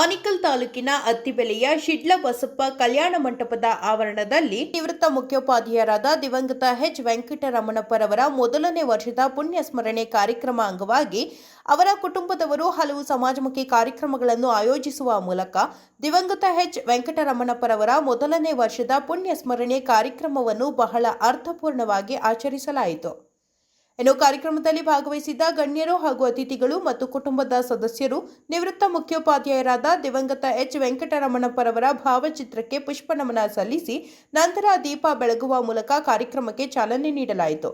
ಆನೇಕಲ್ ತಾಲೂಕಿನ ಅತ್ತಿಬೆಲೆಯ ಶಿಡ್ಲ ಬಸಪ್ಪ ಕಲ್ಯಾಣ ಮಂಟಪದ ಆವರಣದಲ್ಲಿ ನಿವೃತ್ತ ಮುಖ್ಯೋಪಾಧ್ಯಾಯರಾದ ದಿವಂಗತ ಎಚ್ ವೆಂಕಟರಮಣಪ್ಪರವರ ಮೊದಲನೇ ವರ್ಷದ ಪುಣ್ಯ ಸ್ಮರಣೆ ಕಾರ್ಯಕ್ರಮ ಅಂಗವಾಗಿ ಅವರ ಕುಟುಂಬದವರು ಹಲವು ಸಮಾಜಮುಖಿ ಕಾರ್ಯಕ್ರಮಗಳನ್ನು ಆಯೋಜಿಸುವ ಮೂಲಕ ದಿವಂಗತ ಎಚ್ ವೆಂಕಟರಮಣಪ್ಪರವರ ಮೊದಲನೇ ವರ್ಷದ ಪುಣ್ಯ ಸ್ಮರಣೆ ಕಾರ್ಯಕ್ರಮವನ್ನು ಬಹಳ ಅರ್ಥಪೂರ್ಣವಾಗಿ ಆಚರಿಸಲಾಯಿತು. ಇನ್ನು ಕಾರ್ಯಕ್ರಮದಲ್ಲಿ ಭಾಗವಹಿಸಿದ್ದ ಗಣ್ಯರು ಹಾಗೂ ಅತಿಥಿಗಳು ಮತ್ತು ಕುಟುಂಬದ ಸದಸ್ಯರು ನಿವೃತ್ತ ಮುಖ್ಯೋಪಾಧ್ಯಾಯರಾದ ದಿವಂಗತ ಎಚ್ ವೆಂಕಟರಮಣಪ್ಪರವರ ಭಾವಚಿತ್ರಕ್ಕೆ ಪುಷ್ಪನಮನ ಸಲ್ಲಿಸಿ ನಂತರ ದೀಪ ಬೆಳಗುವ ಮೂಲಕ ಕಾರ್ಯಕ್ರಮಕ್ಕೆ ಚಾಲನೆ ನೀಡಲಾಯಿತು.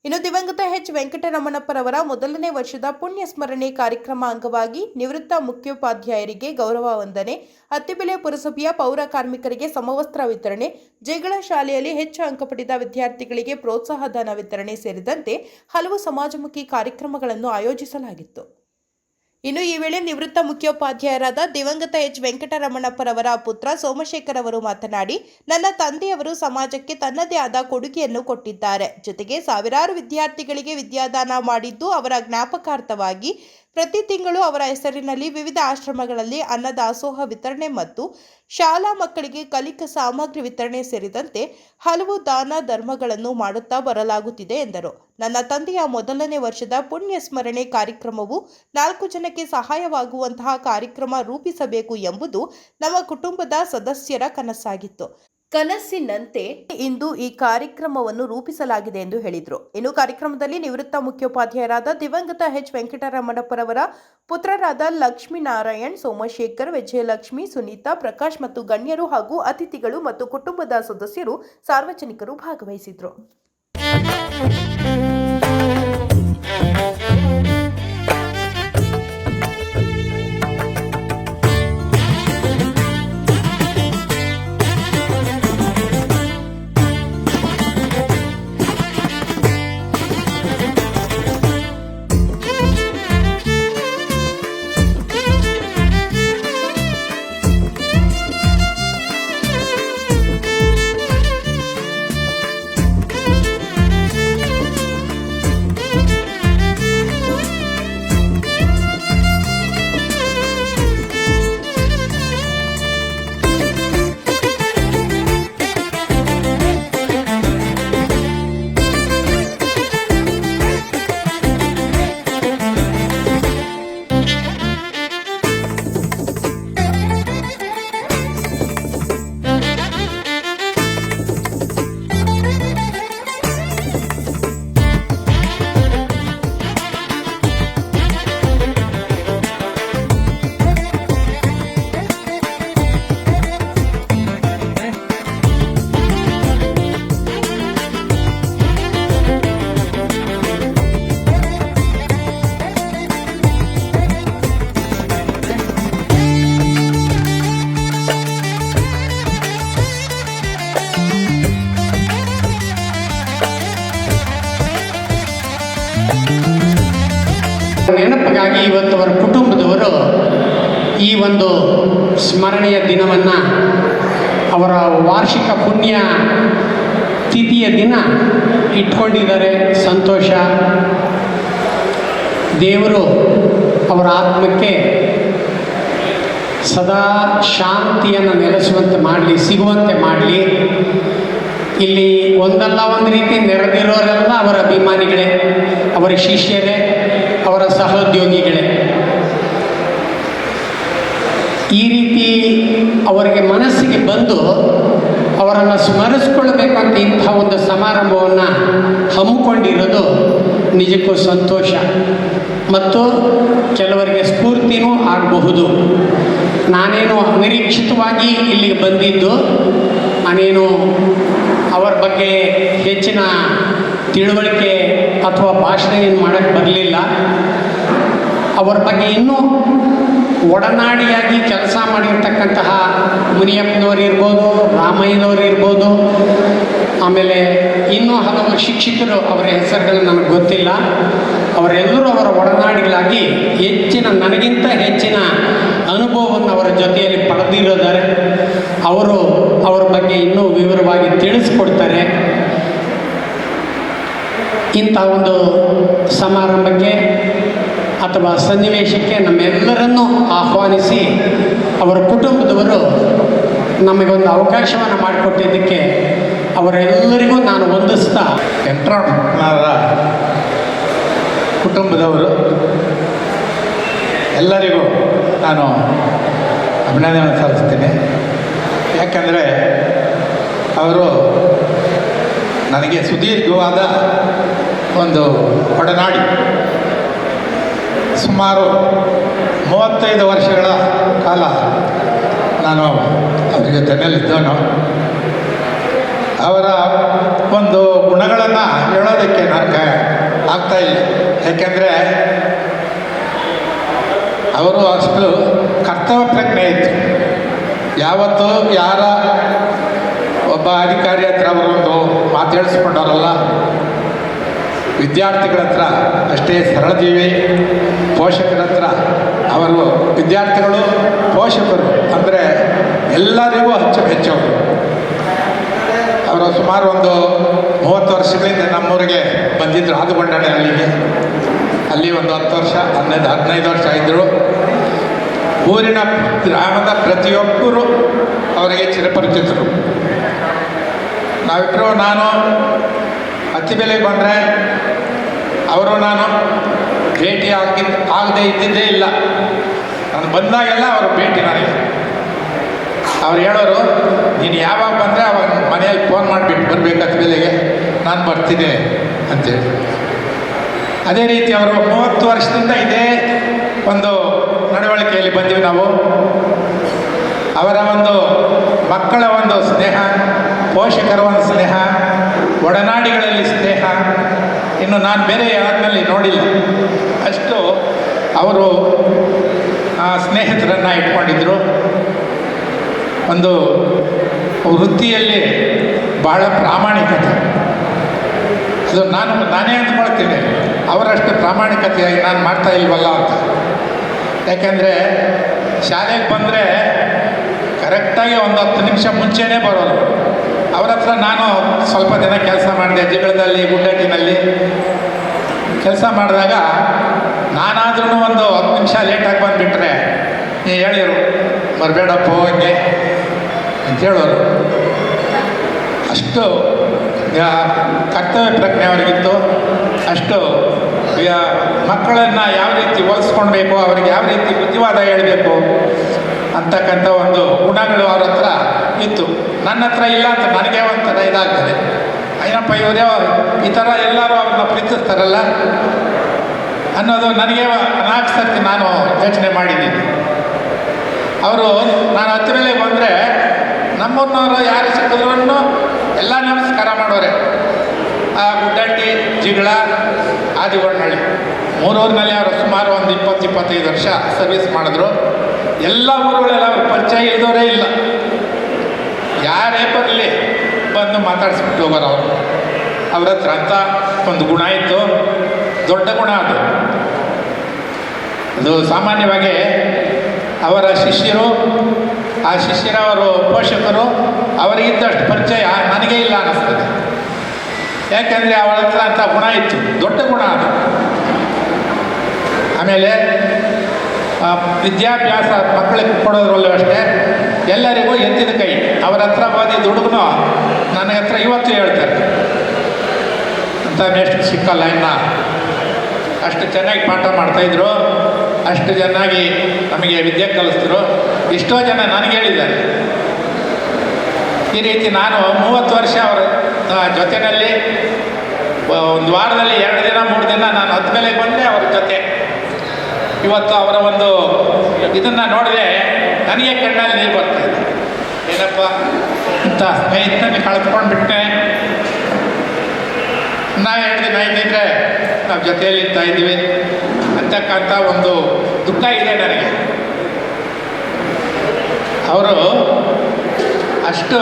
ಇನ್ನು ದಿವಂಗತ ಎಚ್ ವೆಂಕಟರಮಣಪ್ಪರವರ ಮೊದಲನೇ ವರ್ಷದ ಪುಣ್ಯ ಸ್ಮರಣೆ ಕಾರ್ಯಕ್ರಮ ಅಂಗವಾಗಿ ನಿವೃತ್ತ ಮುಖ್ಯೋಪಾಧ್ಯಾಯರಿಗೆ ಗೌರವ ವಂದನೆ, ಅತ್ತಿಬೆಲೆ ಪುರಸಭೆಯ ಪೌರ ಕಾರ್ಮಿಕರಿಗೆ ಸಮವಸ್ತ್ರ ವಿತರಣೆ, ಜಗಳ ಶಾಲೆಯಲ್ಲಿ ಹೆಚ್ಚು ಅಂಕ ಪಡೆದ ವಿದ್ಯಾರ್ಥಿಗಳಿಗೆ ಪ್ರೋತ್ಸಾಹ ಧನ ವಿತರಣೆ ಸೇರಿದಂತೆ ಹಲವು ಸಮಾಜಮುಖಿ ಕಾರ್ಯಕ್ರಮಗಳನ್ನು ಆಯೋಜಿಸಲಾಗಿತ್ತು. ಇನ್ನು ಈ ವೇಳೆ ನಿವೃತ್ತ ಮುಖ್ಯೋಪಾಧ್ಯಾಯರಾದ ದಿವಂಗತ ಎಚ್ ವೆಂಕಟರಮಣಪ್ಪರವರ ಪುತ್ರ ಸೋಮಶೇಖರ್ ಅವರು ಮಾತನಾಡಿ, ನನ್ನ ತಂದೆಯವರು ಸಮಾಜಕ್ಕೆ ತನ್ನದೇ ಆದ ಕೊಡುಗೆಯನ್ನು ಕೊಟ್ಟಿದ್ದಾರೆ. ಜೊತೆಗೆ ಸಾವಿರಾರು ವಿದ್ಯಾರ್ಥಿಗಳಿಗೆ ವಿದ್ಯಾದಾನ ಮಾಡಿದ್ದು ಅವರ ಜ್ಞಾಪಕಾರ್ಥವಾಗಿ ಪ್ರತಿ ತಿಂಗಳು ಅವರ ಹೆಸರಿನಲ್ಲಿ ವಿವಿಧ ಆಶ್ರಮಗಳಲ್ಲಿ ಅನ್ನದಾಸೋಹ ವಿತರಣೆ ಮತ್ತು ಶಾಲಾ ಮಕ್ಕಳಿಗೆ ಕಲಿಕಾ ಸಾಮಗ್ರಿ ವಿತರಣೆ ಸೇರಿದಂತೆ ಹಲವು ದಾನ ಧರ್ಮಗಳನ್ನು ಮಾಡುತ್ತಾ ಬರಲಾಗುತ್ತಿದೆ ಎಂದರು. ನನ್ನ ತಂದೆಯ ಮೊದಲನೇ ವರ್ಷದ ಪುಣ್ಯ ಸ್ಮರಣೆ ಕಾರ್ಯಕ್ರಮವು 4 ಜನಕ್ಕೆ ಸಹಾಯವಾಗುವಂತಹ ಕಾರ್ಯಕ್ರಮ ರೂಪಿಸಬೇಕು ಎಂಬುದು ನಮ್ಮ ಕುಟುಂಬದ ಸದಸ್ಯರ ಕನಸಾಗಿತ್ತು. ಕನಸಿನಂತೆ ಇಂದು ಈ ಕಾರ್ಯಕ್ರಮವನ್ನು ರೂಪಿಸಲಾಗಿದೆ ಎಂದು ಹೇಳಿದರು. ಇನ್ನು ಕಾರ್ಯಕ್ರಮದಲ್ಲಿ ನಿವೃತ್ತ ಮುಖ್ಯೋಪಾಧ್ಯಾಯರಾದ ದಿವಂಗತ ಎಚ್ ವೆಂಕಟರಮಣಪ್ಪರವರ ಪುತ್ರರಾದ ಲಕ್ಷ್ಮೀನಾರಾಯಣ್, ಸೋಮಶೇಖರ್, ವಿಜಯಲಕ್ಷ್ಮಿ, ಸುನೀತಾ, ಪ್ರಕಾಶ್ ಮತ್ತು ಗಣ್ಯರು ಹಾಗೂ ಅತಿಥಿಗಳು ಮತ್ತು ಕುಟುಂಬದ ಸದಸ್ಯರು ಸಾರ್ವಜನಿಕರು ಭಾಗವಹಿಸಿದರು. ನೆನಪಿಗಾಗಿ ಇವತ್ತು ಅವರ ಕುಟುಂಬದವರು ಈ ಒಂದು ಸ್ಮರಣೆಯ ದಿನವನ್ನು ಅವರ ವಾರ್ಷಿಕ ಪುಣ್ಯ ತಿಥಿಯ ದಿನ ಇಟ್ಕೊಂಡಿದ್ದಾರೆ. ಸಂತೋಷ. ದೇವರು ಅವರ ಆತ್ಮಕ್ಕೆ ಸದಾ ಶಾಂತಿಯನ್ನು ನೆಲೆಸುವಂತೆ ಮಾಡಲಿ, ಸಿಗುವಂತೆ ಮಾಡಲಿ. ಇಲ್ಲಿ ಒಂದಲ್ಲ ಒಂದು ರೀತಿ ನೆರೆದಿರೋರೆಲ್ಲ ಅವರ ಅಭಿಮಾನಿಗಳೇ, ಅವರ ಶಿಷ್ಯರೇ, ಅವರ ಸಹೋದ್ಯೋಗಿಗಳೇ. ಈ ರೀತಿ ಅವರಿಗೆ ಮನಸ್ಸಿಗೆ ಬಂದು ಅವರನ್ನು ಸ್ಮರಿಸ್ಕೊಳ್ಬೇಕಂತ ಇಂಥ ಒಂದು ಸಮಾರಂಭವನ್ನು ಹಮ್ಮಿಕೊಂಡಿರೋದು ನಿಜಕ್ಕೂ ಸಂತೋಷ ಮತ್ತು ಕೆಲವರಿಗೆ ಸ್ಫೂರ್ತಿನೂ ಆಗಬಹುದು. ನಾನೇನು ಅನಿರೀಕ್ಷಿತವಾಗಿ ಇಲ್ಲಿಗೆ ಬಂದಿದ್ದು, ನಾನೇನು ಅವರ ಬಗ್ಗೆ ಹೆಚ್ಚಿನ ತಿಳುವಳಿಕೆ ಅಥವಾ ಭಾಷಣ ಏನು ಮಾಡೋಕ್ಕೆ ಬರಲಿಲ್ಲ. ಅವರ ಬಗ್ಗೆ ಇನ್ನೂ ಒಡನಾಡಿಯಾಗಿ ಕೆಲಸ ಮಾಡಿರ್ತಕ್ಕಂತಹ ಮುನಿಯಪ್ಪನವರು ಇರ್ಬೋದು, ರಾಮಯ್ಯನವರು ಇರ್ಬೋದು, ಆಮೇಲೆ ಇನ್ನೂ ಹಲವು ಶಿಕ್ಷಕರು, ಅವರ ಹೆಸರುಗಳು ನನಗೆ ಗೊತ್ತಿಲ್ಲ. ಅವರೆಲ್ಲರೂ ಅವರ ಒಡನಾಡಿಗಳಾಗಿ ನನಗಿಂತ ಹೆಚ್ಚಿನ ಅನುಭವವನ್ನು ಅವರ ಜೊತೆಯಲ್ಲಿ ಪಡೆದಿರೋದಾರೆ. ಅವರು ಅವರ ಬಗ್ಗೆ ಇನ್ನೂ ವಿವರವಾಗಿ ತಿಳಿಸ್ಕೊಡ್ತಾರೆ. ಇಂಥ ಒಂದು ಸಮಾರಂಭಕ್ಕೆ ಅಥವಾ ಸನ್ನಿವೇಶಕ್ಕೆ ನಮ್ಮೆಲ್ಲರನ್ನೂ ಆಹ್ವಾನಿಸಿ ಅವರ ಕುಟುಂಬದವರು ನಮಗೊಂದು ಅವಕಾಶವನ್ನು ಮಾಡಿಕೊಟ್ಟಿದ್ದಕ್ಕೆ ಅವರೆಲ್ಲರಿಗೂ ನಾನು ವಂದಿಸ್ತಾ ವೆಂಕಟರಮಣರ ಕುಟುಂಬದವರು ಎಲ್ಲರಿಗೂ ನಾನು ಅಭಿನಂದನೆ ಸಲ್ಲಿಸ್ತೀನಿ. ಯಾಕಂದರೆ ಅವರು ನನಗೆ ಸುದೀರ್ಘವಾದ ಒಂದು ಒಡನಾಡಿ. ಸುಮಾರು 35 ವರ್ಷಗಳ ಕಾಲ ನಾನು ಅವ್ರ ಜೊತೆಯಲ್ಲಿದ್ದವನು. ಅವರ ಒಂದು ಗುಣಗಳನ್ನು ಹೇಳೋದಕ್ಕೆ ನನಗೆ ಆಗ್ತಾಯಿಲ್ಲ. ಯಾಕೆಂದರೆ ಅವರು ಅಷ್ಟು ಕರ್ತವ್ಯ ಪ್ರಜ್ಞೆ ಇತ್ತು. ಯಾವತ್ತೂ ಯಾರ ಒಬ್ಬ ಅಧಿಕಾರಿ ಹತ್ರ ಅವರೊಂದು ಮಾತು ಹೇಳಿಸ್ಕೊಂಡವರಲ್ಲ, ವಿದ್ಯಾರ್ಥಿಗಳ ಹತ್ರ ಅಷ್ಟೇ ಸರಳ ಜೀವಿ. ಪೋಷಕರ ಹತ್ರ ಅವರು ವಿದ್ಯಾರ್ಥಿಗಳು ಪೋಷಕರು ಅಂದರೆ ಎಲ್ಲರಿಗೂ ಹೆಚ್ಚವರು. ಅವರು ಸುಮಾರು ಒಂದು 30 ವರ್ಷಗಳಿಂದ ನಮ್ಮೂರಿಗೆ ಬಂದಿದ್ದರು, ಆದುಗೊಂಡನೆ ಅಲ್ಲಿಗೆ. ಅಲ್ಲಿ ಒಂದು 10 ವರ್ಷ 15 ವರ್ಷ ಇದ್ದರು. ಊರಿನ ಗ್ರಾಮದ ಪ್ರತಿಯೊಬ್ಬರು ಅವರಿಗೆ ಚಿರಪರಿಚಿತರು. ನಾವಿಬ್ಬರು, ನಾನು ಅತ್ತಿಬೆಲೆಗೆ ಬಂದರೆ ಅವರು ನಾನು ಭೇಟಿ ಆಗದೆ ಇದ್ದಿದ್ದೇ ಇಲ್ಲ. ನಾನು ಬಂದಾಗೆಲ್ಲ ಅವರು ಭೇಟಿ ನನಗೆ. ಅವ್ರು ಹೇಳೋರು, ನೀನು ಯಾವಾಗ ಬಂದರೆ ಅವಾಗ ಮನೆಯಲ್ಲಿ ಫೋನ್ ಮಾಡಿಬಿಟ್ಟು ಬರಬೇಕು ಅತ್ತಿಬೆಲೆಗೆ, ನಾನು ಬರ್ತೀನಿ ಅಂತೇಳಿ. ಅದೇ ರೀತಿ ಅವರು 30 ವರ್ಷದಿಂದ ಇದೇ ಒಂದು ನಡವಳಿಕೆಯಲ್ಲಿ ಬಂದೀವಿ ನಾವು. ಅವರ ಒಂದು ಮಕ್ಕಳ ಒಂದು ಸ್ನೇಹ, ಪೋಷಕರ ಒಂದು ಸ್ನೇಹ, ಒಡನಾಡಿಗಳಲ್ಲಿ ಸ್ನೇಹ ಇನ್ನು ನಾನು ಬೇರೆ ಯಾರಿನಲ್ಲಿ ನೋಡಿಲ್ಲ. ಅಷ್ಟು ಅವರು ಸ್ನೇಹಿತರನ್ನು ಇಟ್ಕೊಂಡಿದ್ದರು. ಒಂದು ವೃತ್ತಿಯಲ್ಲಿ ಬಹಳ ಪ್ರಾಮಾಣಿಕತೆ, ಅದು ನಾನೇ ಅಂದ್ಕೊಳ್ತೀನಿ, ಅವರಷ್ಟು ಪ್ರಾಮಾಣಿಕತೆಯಾಗಿ ನಾನು ಮಾಡ್ತಾ ಇಲ್ವಲ್ಲ ಅಂತ. ಯಾಕೆಂದರೆ ಶಾಲೆಗೆ ಬಂದರೆ ಕರೆಕ್ಟಾಗಿ ಒಂದು 10 ನಿಮಿಷ ಮುಂಚೆನೇ ಬರೋದು. ಅವ್ರ ಹತ್ರ ನಾನು ಸ್ವಲ್ಪ ದಿನ ಕೆಲಸ ಮಾಡಿದೆ, ಜಿಗಳದಲ್ಲಿ, ಗುಡ್ಡಟ್ಟಿನಲ್ಲಿ ಕೆಲಸ ಮಾಡಿದಾಗ ನಾನಾದ್ರೂ ಒಂದು 10 ನಿಮಿಷ ಲೇಟಾಗಿ ಬಂದುಬಿಟ್ರೆ ನೀ ಹೇಳಿರು ಬರಬೇಡಪ್ಪ ಹಂಗೆ ಅಂತೇಳೋರು. ಅಷ್ಟು ಕರ್ತವ್ಯ ಪ್ರಜ್ಞೆ ಅವ್ರಿಗಿತ್ತು. ಅಷ್ಟು ಮಕ್ಕಳನ್ನು ಯಾವ ರೀತಿ ಹೋಲಿಸ್ಕೊಳ್ಬೇಕು, ಅವ್ರಿಗೆ ಯಾವ ರೀತಿ ಬುದ್ಧಿವಾದ ಹೇಳಬೇಕು ಅಂತಕ್ಕಂಥ ಒಂದು ಗುಣಗಳು ಅವ್ರ ಹತ್ರ ಇತ್ತು. ನನ್ನ ಹತ್ರ ಇಲ್ಲ ಅಂತ ನನಗೆ ಒಂಥರ ಇದಾಗ್ತದೆ. ಏನಪ್ಪ ಇವರೇ ಈ ಥರ ಎಲ್ಲರೂ ಅವ್ರನ್ನ ಪ್ರೀತಿಸ್ತಾರಲ್ಲ ಅನ್ನೋದು ನನಗೆ ನಾಲ್ಕು ಸರ್ತಿ ನಾನು ಯೋಚನೆ ಮಾಡಿದ್ದೀನಿ. ಅವರು ನಾನು ಹತ್ತಿರಲ್ಲೇ ಬಂದರೆ ನಮ್ಮೂರಿನವರು ಯಾರು ಸಿಕ್ಕಿದ್ರು ಎಲ್ಲ ನಮಸ್ಕಾರ ಮಾಡೋರೆ. ಆ ಗುಡ್ಡಟ್ಟಿ, ಜಿಗಳ, ಆದಿಗೊಂಡಳ್ಳಿ 3 ಊರಿನಲ್ಲಿ ಅವರು ಸುಮಾರು ಒಂದು 20-25 ವರ್ಷ ಸರ್ವಿಸ್ ಮಾಡಿದ್ರು. ಎಲ್ಲ ಊರುಗಳೆಲ್ಲ ಅವ್ರ ಪರಿಚಯ ಇಲ್ದವರೇ ಇಲ್ಲ. ಯಾರೇ ಬರಲಿ ಬಂದು ಮಾತಾಡಿಸ್ಬಿಟ್ಟು ಹೋಗೋರು ಅವರು. ಅವ್ರ ಹತ್ರ ಅಂತ ಒಂದು ಗುಣ ಇತ್ತು, ದೊಡ್ಡ ಗುಣ ಅದು. ಅದು ಸಾಮಾನ್ಯವಾಗಿ ಅವರ ಶಿಷ್ಯರು, ಆ ಶಿಷ್ಯರವರು ಪೋಷಕರು ಅವರಿಗಿದ್ದಷ್ಟು ಪರಿಚಯ ನನಗೆ ಇಲ್ಲ ಅನ್ನಿಸ್ತದೆ. ಯಾಕೆಂದರೆ ಅವಳ ಹತ್ರ ಅಂತ ಗುಣ ಇತ್ತು, ದೊಡ್ಡ ಗುಣ ಅದು. ಆಮೇಲೆ ವಿದ್ಯಾಭ್ಯಾಸ ಮಕ್ಕಳಿಗೆ ಕೊಡೋದ್ರಲ್ಲೂ ಅಷ್ಟೇ ಎಲ್ಲರಿಗೂ ಎತ್ತಿದ ಕೈ. ಅವರ ಹತ್ರ ಬಂದಿದ್ದ ಹುಡುಗನು ನನ್ನ ಹತ್ರ ಇವತ್ತು ಹೇಳ್ತಾರೆ, ಅಂತ ಮೇಷ್ಟ್ರು ಸಿಕ್ಕಲ್ಲ ಇನ್ನು. ಅಷ್ಟು ಚೆನ್ನಾಗಿ ಪಾಠ ಮಾಡ್ತಾಯಿದ್ರು, ಅಷ್ಟು ಚೆನ್ನಾಗಿ ನಮಗೆ ವಿದ್ಯೆ ಕಲಿಸಿದ್ರು. ಎಷ್ಟೋ ಜನ ನನಗೆ ಹೇಳಿದ್ದಾರೆ. ಈ ರೀತಿ ನಾನು 30 ವರ್ಷ ಅವರ ಜೊತೆಯಲ್ಲಿ ಒಂದು ವಾರದಲ್ಲಿ 2 ದಿನ 3 ದಿನ ನಾನು ಹತ್ತಿರಲ್ಲೇ ಬಂದರೆ ಅವ್ರ ಜೊತೆ. ಇವತ್ತು ಅವರ ಒಂದು ಇದನ್ನು ನೋಡಿದ್ರೆ ನನಗೆ ಕಣ್ಣಲ್ಲಿ ನೀರು ಬರ್ತಾಯಿದೆ. ಏನಪ್ಪ ಇಂಥ ಸ್ನೇಹಿತನಲ್ಲಿ ಕಳೆದುಕೊಂಡ್ಬಿಟ್ಟೆ. ನಾವು 2 ದಿನ ಇದ್ದಿದ್ರೆ ನಾವು ಜೊತೆಯಲ್ಲಿ ಇರ್ತಾ ಇದ್ದೀವಿ ಅಂತಕ್ಕಂಥ ಒಂದು ದುಃಖ ಇದೆ ನನಗೆ. ಅವರು ಅಷ್ಟು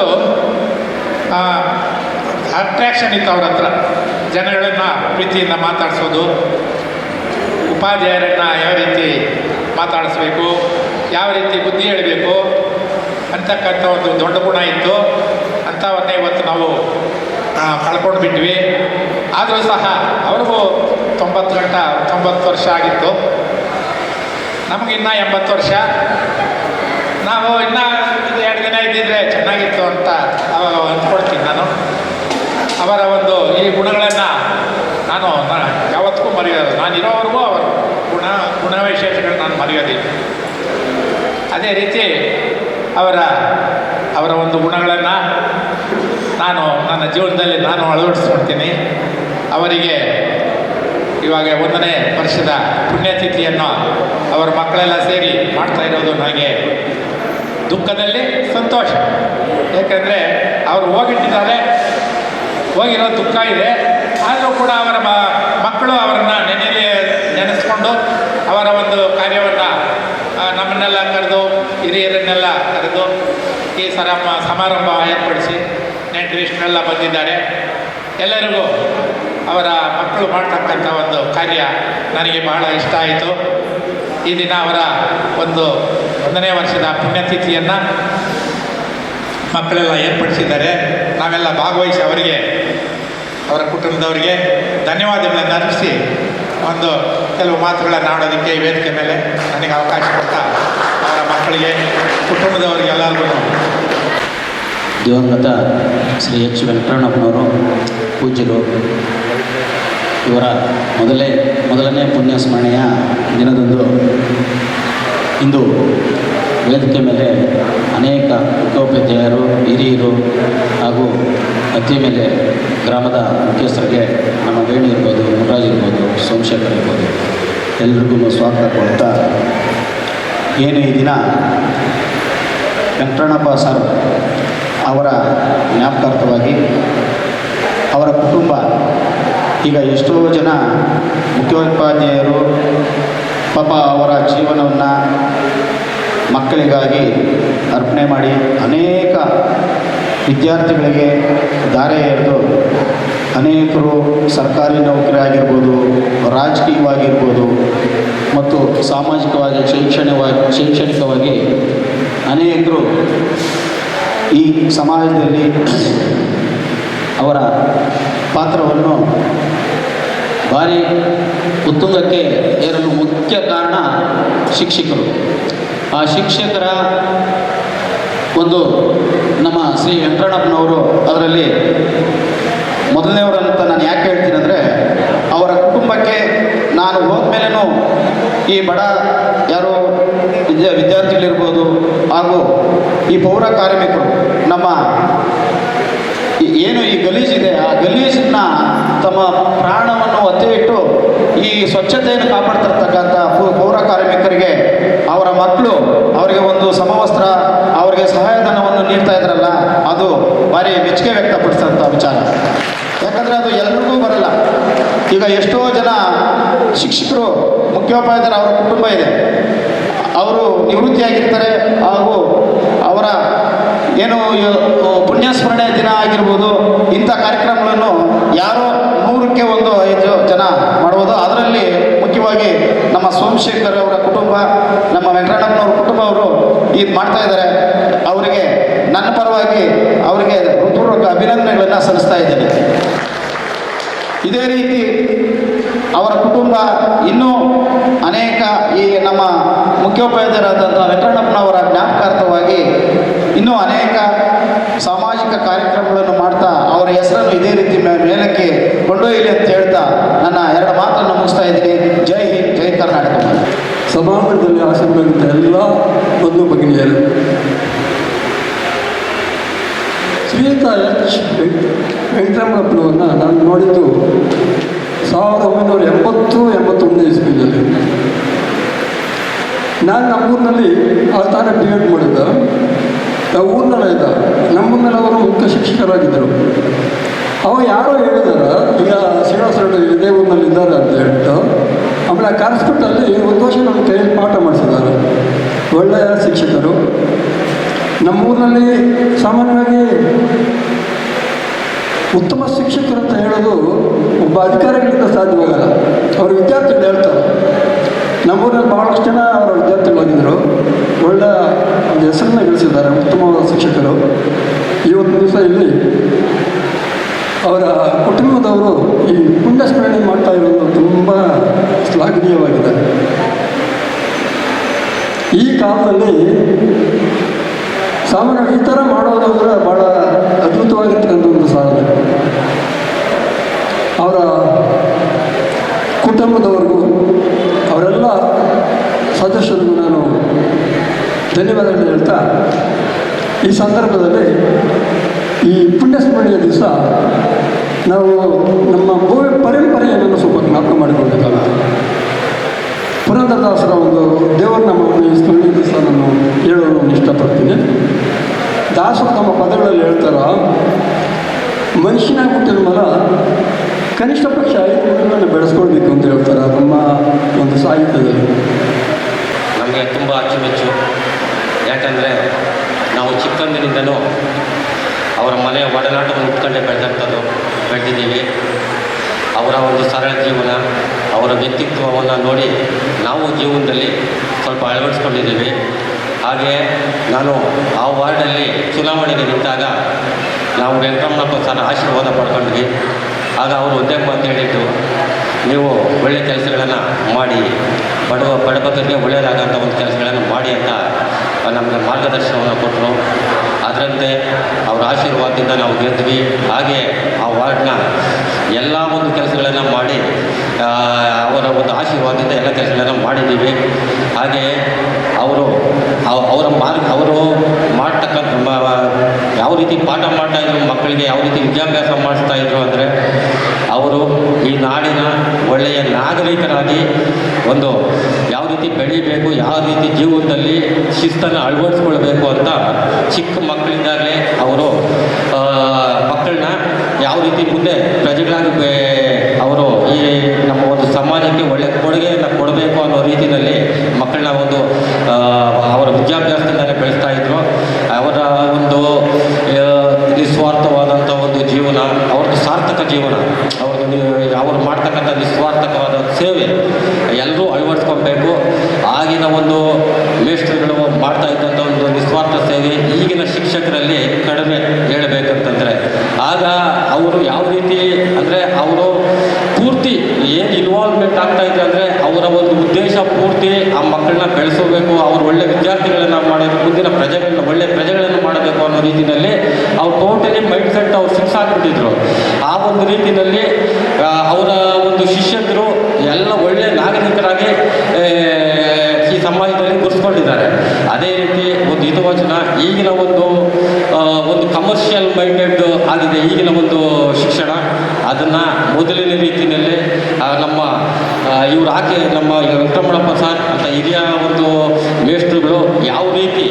ಅಟ್ರ್ಯಾಕ್ಷನ್ ಇತ್ತು ಅವ್ರ ಹತ್ರ. ಜನಗಳನ್ನು ಪ್ರೀತಿಯಿಂದ ಮಾತಾಡಿಸೋದು, ಉಪಾಧ್ಯಾಯರನ್ನು ಯಾವ ರೀತಿ ಮಾತಾಡಿಸ್ಬೇಕು, ಯಾವ ರೀತಿ ಬುದ್ಧಿ ಹೇಳಬೇಕು ಅಂತಕ್ಕಂಥ ಒಂದು ದೊಡ್ಡ ಗುಣ ಇತ್ತು. ಅಂಥವನ್ನೇ ಇವತ್ತು ನಾವು ಕಳ್ಕೊಂಡು ಬಿಟ್ವಿ. ಆದರೂ ಸಹ ಅವ್ರಿಗೂ 90 ವರ್ಷ ಆಗಿತ್ತು. ನಮಗಿನ್ನ 80 ವರ್ಷ. ನಾವು ಇನ್ನೂ ಇದು 2 ದಿನ ಇದ್ದಿದ್ರೆ ಚೆನ್ನಾಗಿತ್ತು ಅಂತ ಅವಾಗ ಅಂದ್ಕೊಳ್ತೀನಿ ನಾನು. ಅವರ ಒಂದು ಈ ಗುಣಗಳನ್ನು ನಾನು ಯಾವತ್ತಿಗೂ ಮರೆಯೋದು, ನಾನಿರೋವರೆಗೂ ಅವರ ಗುಣವಿಶೇಷಗಳು ನಾನು ಮರೆಯೋದಿಲ್ಲ. ಅದೇ ರೀತಿ ಅವರ ಒಂದು ಗುಣಗಳನ್ನು ನಾನು ನನ್ನ ಜೀವನದಲ್ಲಿ ನಾನು ಅಳವಡಿಸ್ಕೊಳ್ತೀನಿ. ಅವರಿಗೆ ಇವಾಗ 1ನೇ ವರ್ಷದ ಪುಣ್ಯತಿಥಿಯನ್ನು ಅವರ ಮಕ್ಕಳೆಲ್ಲ ಸೇರಿ ಮಾಡ್ತಾ ಇರೋದು ನನಗೆ ದುಃಖದಲ್ಲಿ ಸಂತೋಷ. ಏಕೆಂದರೆ ಅವರು ಹೋಗಿರೋ ದುಃಖ ಇದೆ. ಆದರೂ ಕೂಡ ಅವರ ಮಕ್ಕಳು ಅವರನ್ನು ನೆನೆಸ್ಕೊಂಡು ಅವರ ಒಂದು ಕಾರ್ಯವನ್ನು ನಮ್ಮನ್ನೆಲ್ಲ ಕರೆದು ಹಿರಿಯರನ್ನೆಲ್ಲ ಕರೆದು ಈ ಸಮಾರಂಭ ಏರ್ಪಡಿಸಿ ನೆಂಟರಿಷ್ಟರೆಲ್ಲ ಬಂದಿದ್ದಾರೆ. ಎಲ್ಲರಿಗೂ ಅವರ ಮಕ್ಕಳು ಮಾಡ್ತಕ್ಕಂಥ ಒಂದು ಕಾರ್ಯ ನನಗೆ ಬಹಳ ಇಷ್ಟ ಆಯಿತು. ಈ ದಿನ ಅವರ ಒಂದು 1ನೇ ವರ್ಷದ ಪುಣ್ಯತಿಥಿಯನ್ನು ಮಕ್ಕಳೆಲ್ಲ ಏರ್ಪಡಿಸಿದ್ದಾರೆ. ನಾವೆಲ್ಲ ಭಾಗವಹಿಸಿ ಅವರಿಗೆ, ಅವರ ಕುಟುಂಬದವರಿಗೆ ಧನ್ಯವಾದಗಳನ್ನು ಅರ್ಪಿಸಿ ಒಂದು ಕೆಲವು ಮಾತುಗಳನ್ನು ಆಡೋದಕ್ಕೆ ಈ ವೇದಿಕೆ ಮೇಲೆ ನನಗೆ ಅವಕಾಶ ಕೊಟ್ಟ ಅವರ ಮಕ್ಕಳಿಗೆ, ಕುಟುಂಬದವರಿಗೆ ಎಲ್ಲರಿಗೂ ದಿವಂಗತ ಶ್ರೀ ಎಚ್ ವೆಂಕಟರಮಣಪ್ಪನವರು ಪೂಜ್ಯರು, ಇವರ ಮೊದಲನೇ ಪುಣ್ಯ ಸ್ಮರಣೆಯ ದಿನದಂದು ಇಂದು ವೇದಿಕೆ ಮೇಲೆ ಅನೇಕ ಮುಖ್ಯೋಪಾಧ್ಯಾಯರು, ಹಿರಿಯರು ಹಾಗೂ ಅತಿ ಮೇಲೆ ಗ್ರಾಮದ ಮುಖ್ಯಸ್ಥರಿಗೆ ನಮ್ಮ ವೇಣು ಇರ್ಬೋದು, ಮುರಾಜ್ ಇರ್ಬೋದು, ಸೋಮಶೇಖರ್ ಇರ್ಬೋದು, ಎಲ್ರಿಗೂ ಸ್ವಾಗತ ಕೊಡ್ತಾ, ಏನು ಈ ದಿನ ವೆಂಕಟರಮಣಪ್ಪ ಸರ್ ಅವರ ಜ್ಞಾಪಕಾರ್ಥವಾಗಿ ಅವರ ಕುಟುಂಬ, ಈಗ ಎಷ್ಟೋ ಜನ ಮುಖ್ಯೋಪಾಧ್ಯಾಯರು ಪಾಪ ಅವರ ಜೀವನವನ್ನು ಮಕ್ಕಳಿಗಾಗಿ ಅರ್ಪಣೆ ಮಾಡಿ ಅನೇಕ ವಿದ್ಯಾರ್ಥಿಗಳಿಗೆ ದಾರಿ ಎರೆದು ಅನೇಕರು ಸರ್ಕಾರಿ ನೌಕರಿ ಆಗಿರ್ಬೋದು, ರಾಜಕೀಯವಾಗಿರ್ಬೋದು ಮತ್ತು ಸಾಮಾಜಿಕವಾಗಿ ಶೈಕ್ಷಣಿಕವಾಗಿ ಅನೇಕರು ಈ ಸಮಾಜದಲ್ಲಿ ಅವರ ಪಾತ್ರವನ್ನು ಭಾರಿ ಉತ್ತುಂಗಕ್ಕೆ ಏರಲು ಮುಖ್ಯ ಕಾರಣ ಶಿಕ್ಷಕರು. ಆ ಶಿಕ್ಷಕರ ಒಂದು ನಮ್ಮ ಶ್ರೀ ವೆಂಕಟರಮಣಪ್ಪನವರು ಅದರಲ್ಲಿ ಮೊದಲನೇವರಂತ ನಾನು ಯಾಕೆ ಹೇಳ್ತೀನಿ ಅಂದರೆ, ಅವರ ಕುಟುಂಬಕ್ಕೆ ನಾನು ಹೋದ್ಮೇಲೆನೂ ಈ ಬಡ ಯಾರು ವಿದ್ಯಾರ್ಥಿಗಳಿರ್ಬೋದು ಹಾಗೂ ಈ ಪೌರ ಕಾರ್ಮಿಕರು ನಮ್ಮ ಏನು ಈ ಗಲೀಜಿದೆ, ಆ ಗಲೀಜನ್ನು ತಮ್ಮ ಪ್ರಾಣವನ್ನು ಒತ್ತೆ ಇಟ್ಟು ಈ ಸ್ವಚ್ಛತೆಯನ್ನು ಕಾಪಾಡ್ತಿರ್ತಕ್ಕಂಥ ಪೌರ ಕಾರ್ಮಿಕರಿಗೆ ಅವರ ಮಕ್ಕಳು ಅವರಿಗೆ ಒಂದು ಸಮವಸ್ತ್ರ, ಅವರಿಗೆ ಸಹಾಯಧನವನ್ನು ನೀಡ್ತಾ ಇದ್ರಲ್ಲ, ಅದು ಭಾರಿ ಮೆಚ್ಚುಗೆ ವ್ಯಕ್ತಪಡಿಸಿದಂಥ ವಿಚಾರ. ಯಾಕಂದರೆ ಅದು ಎಲ್ರಿಗೂ ಬರಲ್ಲ. ಈಗ ಎಷ್ಟೋ ಜನ ಶಿಕ್ಷಕರು, ಮುಖ್ಯೋಪಾಧ್ಯಾಯರು ಅವರ ಕುಟುಂಬ ಇದೆ, ಅವರು ನಿವೃತ್ತಿಯಾಗಿರ್ತಾರೆ ಹಾಗೂ ಅವರ ಏನು ಪುಣ್ಯಸ್ಮರಣೆ ದಿನ ಆಗಿರ್ಬೋದು, ಇಂಥ ಕಾರ್ಯಕ್ರಮಗಳನ್ನು ಯಾರೋ 100ಕ್ಕೆ 5 ಜನ ಮಾಡ್ಬೋದು. ಅದರಲ್ಲಿ ಮುಖ್ಯವಾಗಿ ನಮ್ಮ ಸೋಮಶೇಖರ್ ಅವರ ಕುಟುಂಬ, ನಮ್ಮ ವೆಂಕಟರಮಣಪ್ಪನವ್ರ ಕುಟುಂಬ ಅವರು ಇದು ಮಾಡ್ತಾ ಇದ್ದಾರೆ. ಅವರಿಗೆ ನನ್ನ ಪರವಾಗಿ ಅವರಿಗೆ ಹೃತ್ಪೂರ್ವಕ ಅಭಿನಂದನೆಗಳನ್ನು ಸಲ್ಲಿಸ್ತಾ ಇದ್ದೇನೆ. ಇದೇ ರೀತಿ ಅವರ ಕುಟುಂಬ ಇನ್ನೂ ಅನೇಕ ಈ ನಮ್ಮ ಮುಖ್ಯೋಪಾಧ್ಯಾಯರಾದಂಥ ವೆಂಕಟರಮಣಪ್ಪನವರ ಜ್ಞಾಪಕಾರ್ಥವಾಗಿ ಇನ್ನೂ ಅನೇಕ ಸಾಮಾಜಿಕ ಕಾರ್ಯಕ್ರಮಗಳನ್ನು ಮಾಡ್ತಾ ಅವರ ಹೆಸರನ್ನು ಇದೇ ರೀತಿ ಮೇಲಕ್ಕೆ ಕೊಂಡೊಯ್ಯಲಿ ಅಂತ ಹೇಳ್ತಾ ನನ್ನ 2 ಮಾತನ್ನು ಮುಗಿಸ್ತಾ ಇದ್ದೀನಿ. ಜೈ ಹಿಂದ್, ಜೈ ಕರ್ನಾಟಕ. ಸಭಾಂಗಣದಲ್ಲಿ ಆಸಕ್ತರಾಗಿದ್ದ ಎಲ್ಲ ಬಂಧು ಭಗಿನಿಯರು, ಶ್ರೀಯುತ ಎಚ್ ವೆಂಕಟರಮಣಪ್ಪನವ್ರನ್ನ ನಾನು ನೋಡಿದ್ದು 1980-81 ಇಸ್ವಿಯಲ್ಲಿ. ನಾನು ನಮ್ಮೂರಿನಲ್ಲಿ ತಾನೇ ಬಿ ಎಡ್ ಮಾಡಿದ್ದ. ಊರಿನಲ್ಲೇ ಇದ್ದ. ನಮ್ಮೂರಿನಲ್ಲಿ ಅವರು ಮುಖ್ಯ ಶಿಕ್ಷಕರಾಗಿದ್ದರು. ಅವ ಯಾರೋ ಹೇಳಿದಾರ, ಈಗ ಶ್ರೀನಿವಾಸ ರೆಡ್ಡಿ ಇದೇ ಊರಿನಲ್ಲಿ ಇದ್ದಾರೆ ಅಂತ ಹೇಳ್ಬಿಟ್ಟು. ಆಮೇಲೆ ಕಾರ್ಸ್ಪೆಟ್ಟಲ್ಲಿ 1 ವರ್ಷ ನಮ್ಮ ಕೈಯಲ್ಲಿ ಪಾಠ ಮಾಡಿಸಿದ್ದಾರೆ. ಒಳ್ಳೆಯ ಶಿಕ್ಷಕರು. ನಮ್ಮೂರಿನಲ್ಲಿ ಸಾಮಾನ್ಯವಾಗಿ ಉತ್ತಮ ಶಿಕ್ಷಕರು ಅಂತ ಹೇಳೋದು ಒಬ್ಬ ಅಧಿಕಾರಿಗಳಿಂದ ಸಾಧ್ಯವಾಗಲ್ಲ. ಅವರು ವಿದ್ಯಾರ್ಥಿಗಳು ಹೇಳ್ತಾರೆ. ನಮ್ಮೂರಲ್ಲಿ ಭಾಳಷ್ಟು ಜನ ಅವರ ವಿದ್ಯಾರ್ಥಿಗಳಾಗಿದ್ದರು. ಒಳ್ಳೆಯ ಒಂದು ಹೆಸರನ್ನ ಗಳಿಸಿದ್ದಾರೆ, ಉತ್ತಮವಾದ ಶಿಕ್ಷಕರು. ಇವತ್ತು ದಿವಸ ಇಲ್ಲಿ ಅವರ ಕುಟುಂಬದವರು ಈ ಪುಣ್ಯಸ್ಮರಣೆ ಮಾಡ್ತಾ ಇರೋದು ತುಂಬ ಶ್ಲಾಘನೀಯವಾಗಿದೆ. ಜೀವನದಲ್ಲಿ ಸಾಮಾನ್ಯ ಈ ಥರ ಮಾಡೋದಂದ್ರೆ ಭಾಳ ಅದ್ಭುತವಾಗಿರ್ತಕ್ಕಂಥ ಒಂದು ಸಾಧನೆ. ಅವರ ಕುಟುಂಬದವರೆಗೂ ಅವರೆಲ್ಲ ಸದಸ್ಯರಿಗೂ ನಾನು ಧನ್ಯವಾದಗಳು ಹೇಳ್ತಾ, ಈ ಸಂದರ್ಭದಲ್ಲಿ ಈ ಪುಣ್ಯಸ್ಮರಣೆಯ ದಿವಸ ನಾವು ನಮ್ಮ ಪರಂಪರೆಯನ್ನು ಸ್ವಲ್ಪ ಜ್ಞಾಪಕ ಮಾಡಿಕೊಳ್ಬೇಕಾಗುತ್ತೆ. ಪುರಂದರದಾಸರ ಒಂದು ದೇವರ ನಾಮವನ್ನು ಸ್ಮರಣೆ ದಿವಸ ನಾನು ಹೇಳಲು ಇಷ್ಟಪಡ್ತೀನಿ. ದಾಸರು ತಮ್ಮ ಪದಗಳಲ್ಲಿ ಹೇಳ್ತಾರ, ಮನುಷ್ಯನಾಗಿ ಹುಟ್ಟಿದ ಮರ ಕನಿಷ್ಠ ಪಕ್ಷ 5 ದಿನಗಳನ್ನು ಬೆಳೆಸ್ಕೊಳ್ಬೇಕು ಅಂತ ಹೇಳ್ತಾರೆ ತಮ್ಮ ಒಂದು ಸಾಹಿತ್ಯದಲ್ಲಿ. ನಮಗೆ ತುಂಬ ಅಚ್ಚುಮೆಚ್ಚು. ಯಾಕಂದರೆ ನಾವು ಚಿಕ್ಕಂದಿನಿಂದಲೂ ಅವರ ಮನೆಯ ಒಡನಾಟವನ್ನು ಇಟ್ಕೊಂಡೇ ಬೆಳೆದಿದ್ದೀವಿ. ಅವರ ಒಂದು ಸರಳ ಜೀವನ, ಅವರ ವ್ಯಕ್ತಿತ್ವವನ್ನು ನೋಡಿ ನಾವು ಜೀವನದಲ್ಲಿ ಸ್ವಲ್ಪ ಅಳವಡಿಸ್ಕೊಂಡಿದ್ದೀವಿ. ಹಾಗೆ ನಾನು ಆ ವಾರ್ಡಲ್ಲಿ ಚುನಾವಣೆಗೆ ನಿಂತಾಗ ನಾವು ವೆಂಕಟರಮಣಪ್ಪ ಸರ್ ಆಶೀರ್ವಾದ ಪಡ್ಕೊಂಡ್ವಿ. ಆಗ ಅವರು ಒಂದೇ ಮಾತು ಹೇಳಿದ್ದು, ನೀವು ಒಳ್ಳೆಯ ಕೆಲಸಗಳನ್ನು ಮಾಡಿ, ಬಡಬಗ್ಗರಿಗೆ ಒಳ್ಳೆಯದಾಗಂಥ ಒಂದು ಕೆಲಸಗಳನ್ನು ಮಾಡಿ ಅಂತ ನಮಗೆ ಮಾರ್ಗದರ್ಶನವನ್ನು ಕೊಟ್ಟರು. ಅದರಂತೆ ಅವರ ಆಶೀರ್ವಾದದಿಂದ ನಾವು ಗೆದ್ವಿ. ಹಾಗೆ ಆ ವಾರ್ಡ್ನ ಎಲ್ಲ ಒಂದು ಕೆಲಸಗಳನ್ನು ಮಾಡಿ, ಅವರ ಒಂದು ಆಶೀರ್ವಾದದಿಂದ ಎಲ್ಲ ಕೆಲಸಗಳನ್ನು ಮಾಡಿದ್ದೀವಿ. ಹಾಗೆ ಅವರು ಮಾಡ್ತಕ್ಕಂಥ ಯಾವ ರೀತಿ ಪಾಠ ಮಾಡ್ತಾಯಿದ್ರು, ಮಕ್ಕಳಿಗೆ ಯಾವ ರೀತಿ ವಿದ್ಯಾಭ್ಯಾಸ ಮಾಡಿಸ್ತಾಯಿದ್ರು ಅಂದರೆ, ಅವರು ಈ ನಾಡಿನ ಒಳ್ಳೆಯ ನಾಗರಿಕರಾಗಿ ಒಂದು ಯಾವ ರೀತಿ ಬೆಳೀಬೇಕು, ಯಾವ ರೀತಿ ಜೀವನದಲ್ಲಿ ಶಿಸ್ತನ್ನು ಅಳವಡಿಸ್ಕೊಳ್ಬೇಕು ಅಂತ ಚಿಕ್ಕ ಮಕ್ಕಳಿಂದಾಗಲೇ ಅವರು ಮಕ್ಕಳನ್ನ ಯಾವ ರೀತಿ ಮುಂದೆ ಪ್ರಜೆಗಳಾಗಿ ಅವರು ಈ ನಮ್ಮ ಒಂದು ಸಮಾಜಕ್ಕೆ ಒಳ್ಳೆಯ ಕೊಡುಗೆಯನ್ನು ಕೊಡಬೇಕು ಅನ್ನೋ ರೀತಿಯಲ್ಲಿ ಮಕ್ಕಳನ್ನ ಒಂದು ಅವರ ವಿದ್ಯಾಭ್ಯಾಸದಿಂದಲೇ ಬೆಳೆಸ್ತಾ ಇದ್ರು. ಅವರ ಒಂದು ನಿಸ್ವಾರ್ಥವಾದಂಥ ಒಂದು ಜೀವನ, ಅವ್ರದ್ದು ಸಾರ್ಥಕ ಜೀವನ, ಅವರು ಮಾಡ್ತಕ್ಕಂಥ ನಿಸ್ವಾರ್ಥಕವಾದ ಸೇವೆ ಎಲ್ಲರೂ ಅಳವಡಿಸ್ಕೊಬೇಕು. ಆಗಿನ ಒಂದು ಮೇಷ್ಟ್ರುಗಳು ಮಾಡ್ತಾ ಇದ್ದಂಥ ಒಂದು ನಿಸ್ವಾರ್ಥ ಸೇವೆ ಈಗಿನ ಶಿಕ್ಷಕರಲ್ಲಿ ಕಡಿಮೆ ಹೇಳಬೇಕಂತಂದರೆ, ಆಗ ಅವರು ಯಾವ ರೀತಿ ಅಂದರೆ ಅವರು ಪೂರ್ತಿ ಏನು ಇನ್ವಾಲ್ವ್ಮೆಂಟ್ ಆಗ್ತಾಯಿದ್ರು ಅಂದರೆ, ಅವರ ಒಂದು ಉದ್ದೇಶ ಪೂರ್ತಿ ಆ ಮಕ್ಕಳನ್ನ ಬೆಳೆಸಬೇಕು, ಅವರು ಒಳ್ಳೆ ವಿದ್ಯಾರ್ಥಿಗಳನ್ನು ಮಾಡಬೇಕು, ಮುಂದಿನ ಒಳ್ಳೆ ಪ್ರಜೆಗಳನ್ನು ಮಾಡಬೇಕು ಅನ್ನೋ ರೀತಿಯಲ್ಲಿ ಅವ್ರು ಟೋಟಲಿ ಮೈಂಡ್ ಸೆಟ್ ಅವ್ರು ಫಿಕ್ಸ್ ಆಗಿಬಿಟ್ಟಿದ್ರು. ಆ ಒಂದು ರೀತಿಯಲ್ಲಿ ಅವರ ಒಂದು ಶಿಷ್ಯಂದರು ಎಲ್ಲ ಒಳ್ಳೆ ನಾಗರಿಕರಾಗಿ ಈ ಸಮಾಜದಲ್ಲಿ ಗುರುತಿಸ್ಕೊಂಡಿದ್ದಾರೆ. ಅದೇ ರೀತಿ ಒಂದು ಹಿತವಚನ, ಈಗಿನ ಒಂದು ಕಮರ್ಷಿಯಲ್ ಮೈಂಡೆಡ್ ಆಗಿದೆ ಈಗಿನ ಒಂದು ಶಿಕ್ಷಣ. ಅದನ್ನು ಮೊದಲಿನ ರೀತಿಯಲ್ಲಿ ನಮ್ಮ ನಮ್ಮ ವೆಂಕಟರಮಣಪ್ಪ ಸರ್ ಅಂತ ಹಿರಿಯ ಒಂದು ಮೇಷ್ಟ್ರುಗಳು ಯಾವ ರೀತಿ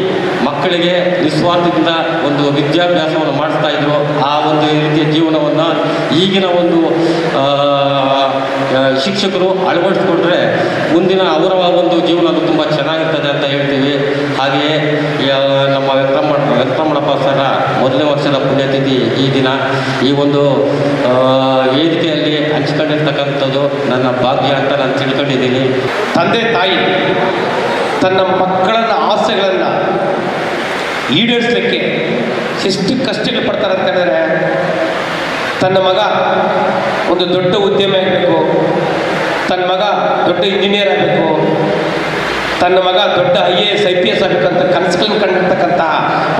ಮಕ್ಕಳಿಗೆ ನಿಸ್ವಾರ್ಥದಿಂದ ಒಂದು ವಿದ್ಯಾಭ್ಯಾಸವನ್ನು ಮಾಡಿಸ್ತಾ ಇದ್ರು, ಆ ಒಂದು ರೀತಿಯ ಜೀವನವನ್ನು ಈಗಿನ ಒಂದು ಶಿಕ್ಷಕರು ಅಳವಡಿಸ್ಕೊಂಡ್ರೆ ಮುಂದಿನ ಅವರ ಒಂದು ಜೀವನ ತುಂಬ ಚೆನ್ನಾಗಿರ್ತದೆ ಅಂತ ಹೇಳ್ತೀವಿ. ಹಾಗೆಯೇ ನಮ್ಮ ವೆಂಕಟರಮಣಪ್ಪ ಸರ 1ನೇ ವರ್ಷದ ಪುಣ್ಯತಿಥಿ ಈ ದಿನ. ಈ ಒಂದು ವೇದಿಕೆಯಲ್ಲಿ ಹಂಚ್ಕೊಂಡಿರ್ತಕ್ಕಂಥದ್ದು ನನ್ನ ಭಾಗ್ಯ ಅಂತ ನಾನು ತಿಳ್ಕೊಂಡಿದ್ದೀನಿ. ತಂದೆ ತಾಯಿ ತನ್ನ ಮಕ್ಕಳನ್ನ ಆಸೆಗಳನ್ನು ಈಡೇರಿಸಲಿಕ್ಕೆ ಎಷ್ಟು ಕಷ್ಟಗಳು ಪಡ್ತಾರೆ ಅಂತ ಹೇಳಿದ್ರೆ, ತನ್ನ ಮಗ ಒಂದು ದೊಡ್ಡ ಉದ್ಯಮಿ ಆಗಬೇಕು, ತನ್ನ ಮಗ ದೊಡ್ಡ ಇಂಜಿನಿಯರ್ ಆಗಬೇಕು, ತನ್ನ ಮಗ ದೊಡ್ಡ IAS IPS ಆಗಬೇಕಂತ ಕನಸುಗಳನ್ನು ಕಂಡಿರ್ತಕ್ಕಂಥ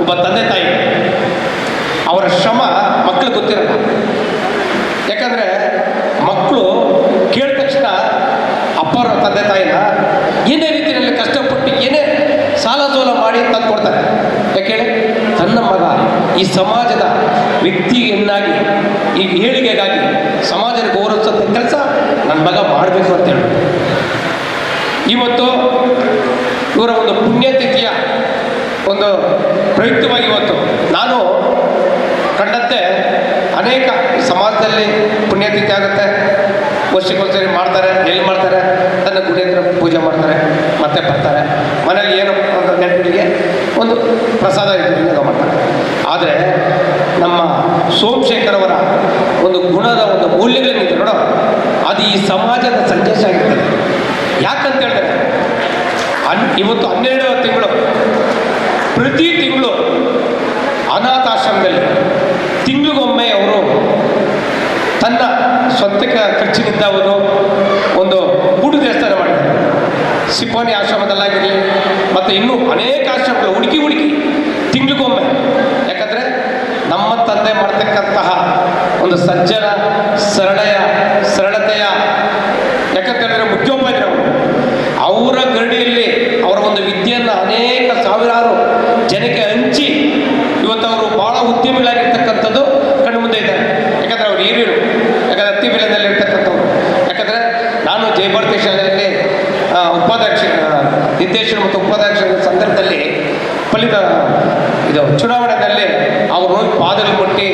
ಒಬ್ಬ ತಂದೆ ತಾಯಿ, ಅವರ ಶ್ರಮ ಮಕ್ಕಳು ಗೊತ್ತಿರಲ್ಲ. ಯಾಕಂದರೆ ಮಕ್ಕಳು ಕೇಳಿದ ತಕ್ಷಣ ಅಪ್ಪರ ತಂದೆ ತಾಯಿನ ಏನೇ ರೀತಿಯಲ್ಲಿ ಕಷ್ಟಪಟ್ಟು ಏನೇ ಸಾಲ ಸೋಲ ಮಾಡಿ ತಂದು ಕೊಡ್ತಾರೆ. ಯಾಕೆ ತನ್ನ ಮಗ ಈ ಸಮಾಜದ ವ್ಯಕ್ತಿಯನ್ನಾಗಿ ಈ ಏಳಿಗೆಗಾಗಿ ಸಮಾಜದ ಗೌರವಿಸೋಂಥ ಕೆಲಸ ನನ್ನ ಮಗ ಮಾಡಬೇಕು ಅಂತ ಹೇಳಿ ಇವತ್ತು ಇವರ ಒಂದು ಪುಣ್ಯತಿಥಿಯ ಒಂದು ಪ್ರಯುಕ್ತವಾಗಿ ಇವತ್ತು ನಾನು ಕಂಡಂತೆ ಅನೇಕ ಸಮಾಜದಲ್ಲಿ ಪುಣ್ಯತಿಥಿ ಆಗುತ್ತೆ, ವರ್ಷಕ್ಕೊಂದ್ಸರಿ ಮಾಡ್ತಾರೆ. ಎಲ್ಲಿ ಮಾಡ್ತಾರೆ? ತನ್ನ ಗುಡಿ ಹತ್ರ ಪೂಜೆ ಮಾಡ್ತಾರೆ, ಮತ್ತೆ ಬರ್ತಾರೆ ಮನೇಲಿ ಏನು ಒಂದು ನೆನಪಿಗೆ ಒಂದು ಪ್ರಸಾದ ವಿನಿಯೋಗ ಮಾಡ್ತಾರೆ. ಆದರೆ ನಮ್ಮ ಸೋಮಶೇಖರ್ ಅವರ ಒಂದು ಗುಣದ ಒಂದು ಮೌಲ್ಯಗಳೇನಿದೆ ನೋಡೋ, ಅದು ಈ ಸಮಾಜದ ಸಂದೇಶ ಆಗಿರ್ತದೆ. ಯಾಕಂತ ಹೇಳಿದ್ರೆ ಇವತ್ತು 12 ತಿಂಗಳು ಪ್ರತಿ ತಿಂಗಳು ಅನಾಥಾಶ್ರಮದಲ್ಲಿ ತಿಂಗಳಿಗೊಮ್ಮೆ ಅವರು ತನ್ನ ಸ್ವಂತ ಖರ್ಚಿನಿಂದ ಅವರು ಒಂದು ಗೂಡು ದೇವಸ್ಥಾನ ಮಾಡಿದ್ದಾರೆ. ಸಿಪಾನಿ ಆಶ್ರಮದಲ್ಲಾಗಿರಲಿ ಮತ್ತು ಇನ್ನೂ ಅನೇಕ ಆಶ್ರಮಗಳು ಹುಡುಕಿ ತಿಂಗಳಿಗೊಮ್ಮೆ. ಯಾಕಂದರೆ ನಮ್ಮ ತಂದೆ ಮಾಡ್ತಕ್ಕಂತಹ ಒಂದು ಸಜ್ಜನ ಸರಳತೆಯ ಯಾಕಂತೇಳಿದ್ರೆ ಮುಖ್ಯೋಪಾಧ್ಯಾಯರು ಅವರ ಗರಡಿಯಲ್ಲಿ ಅವರ ಒಂದು ವಿದ್ಯೆಯನ್ನು ಅನೇಕ ಸಾವಿರಾರು ಜನಕ್ಕೆ ಹಂಚಿ ಇವತ್ತು ಅವರು ಭಾಳ ಉದ್ಯಮಿಗಳಾಗಿರ್ತಕ್ಕಂಥದ್ದು ಕಣ್ಣು ಮುಂದೆ ಇದ್ದಾರೆ. ಯಾಕಂದರೆ ಅವ್ರು ಹಿರಿಯರು, ಯಾಕಂದರೆ ಅತ್ತಿಬೆಲೆಯಲ್ಲಿ ಇರ್ತಕ್ಕಂಥವ್ರು. ಯಾಕಂದರೆ ನಾನು ಜಯಭಾರತಿ ಶಾಲೆಯಲ್ಲಿ ನಿರ್ದೇಶನ ಮತ್ತು ಉಪಾಧ್ಯಕ್ಷರ ಸಂದರ್ಭದಲ್ಲಿ ಚುನಾವಣೆಯಲ್ಲಿ ಅವರು ಹೋಗಿ ಪಾದಗಳು ಕೊಟ್ಟು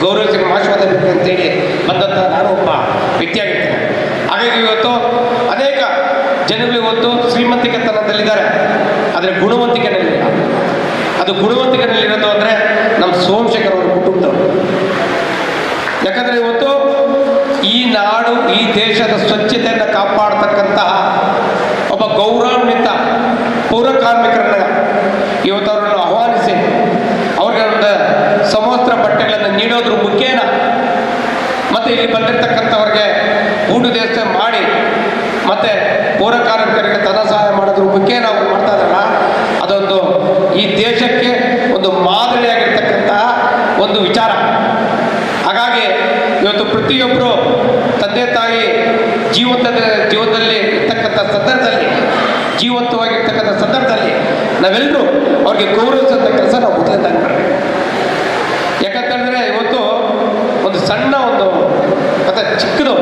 ಗೌರವಿಸಿ ಆಶೀರ್ವಾದ ಅಂತೇಳಿ ಬಂದಂಥ ನಾನು ಒಬ್ಬ ವ್ಯಕ್ತಿಯಾಗಿರ್ತೇನೆ. ಹಾಗಾಗಿ ಇವತ್ತು ಅನೇಕ ಜನಗಳು ಇವತ್ತು ಶ್ರೀಮಂತಿಕೆತನದಲ್ಲಿದ್ದಾರೆ, ಆದರೆ ಗುಣವಂತಿಕೆನಲ್ಲಿಲ್ಲ. ಅದು ಗುಣವಂತಿಕೆನಲ್ಲಿರೋದು ಅಂದರೆ ನಮ್ಮ ಸೋಮಶೇಖರ್ ಅವರ ಕುಟುಂಬದವರು. ಯಾಕಂದರೆ ಇವತ್ತು ಈ ನಾಡು ಈ ದೇಶದ ಸ್ವಚ್ಛತೆಯನ್ನು ಕಾಪಾಡ್ತಕ್ಕಂತಹ ಒಬ್ಬ ಗೌರವಾನ್ವಿತ ಪೌರ ಕಾರ್ಮಿಕರನ್ನ ಇವತ್ತು ಅವರನ್ನು ಆಹ್ವಾನಿಸಿ ಅವ್ರಿಗೆ ಒಂದು ಸಮವಸ್ತ್ರ ಬಟ್ಟೆಗಳನ್ನು ನೀಡೋದ್ರ ಮುಖೇನ ಮತ್ತು ಇಲ್ಲಿ ಬಂದಿರತಕ್ಕಂಥವ್ರಿಗೆ ಊಟ ದೇವಸ್ಥೆ ಮಾಡಿ ಮತ್ತು ಪೌರ ಕಾರ್ಮಿಕರಿಗೆ ಧನ ಸಹಾಯ ಮಾಡೋದ್ರ ಮುಖೇನ ಅವ್ರು ಮಾಡ್ತಾ ಇದ್ದಾರಲ್ಲ, ಅದೊಂದು ಈ ದೇಶಕ್ಕೆ ಒಂದು ಮಾದರಿಯಾಗಿರ್ತಕ್ಕಂತಹ ಒಂದು ವಿಚಾರ. ಹಾಗಾಗಿ ಇವತ್ತು ಪ್ರತಿಯೊಬ್ಬರು ತಂದೆ ತಾಯಿ ಜೀವನದಲ್ಲಿ ಇರ್ತಕ್ಕಂಥ ಸಂದರ್ಭದಲ್ಲಿ, ಜೀವಂತವಾಗಿರ್ತಕ್ಕಂಥ ಸಂದರ್ಭದಲ್ಲಿ ನಾವೆಲ್ಲರೂ ಅವ್ರಿಗೆ ಗೌರವಿಸೋಂಥ ಕೆಲಸ ನಾವು ಮೊದಲಿಂದ ಮಾಡಬೇಕು. ಯಾಕಂತಂದರೆ ಇವತ್ತು ಒಂದು ಸಣ್ಣ ಒಂದು ಕಥೆ ಚಿಕ್ಕದು.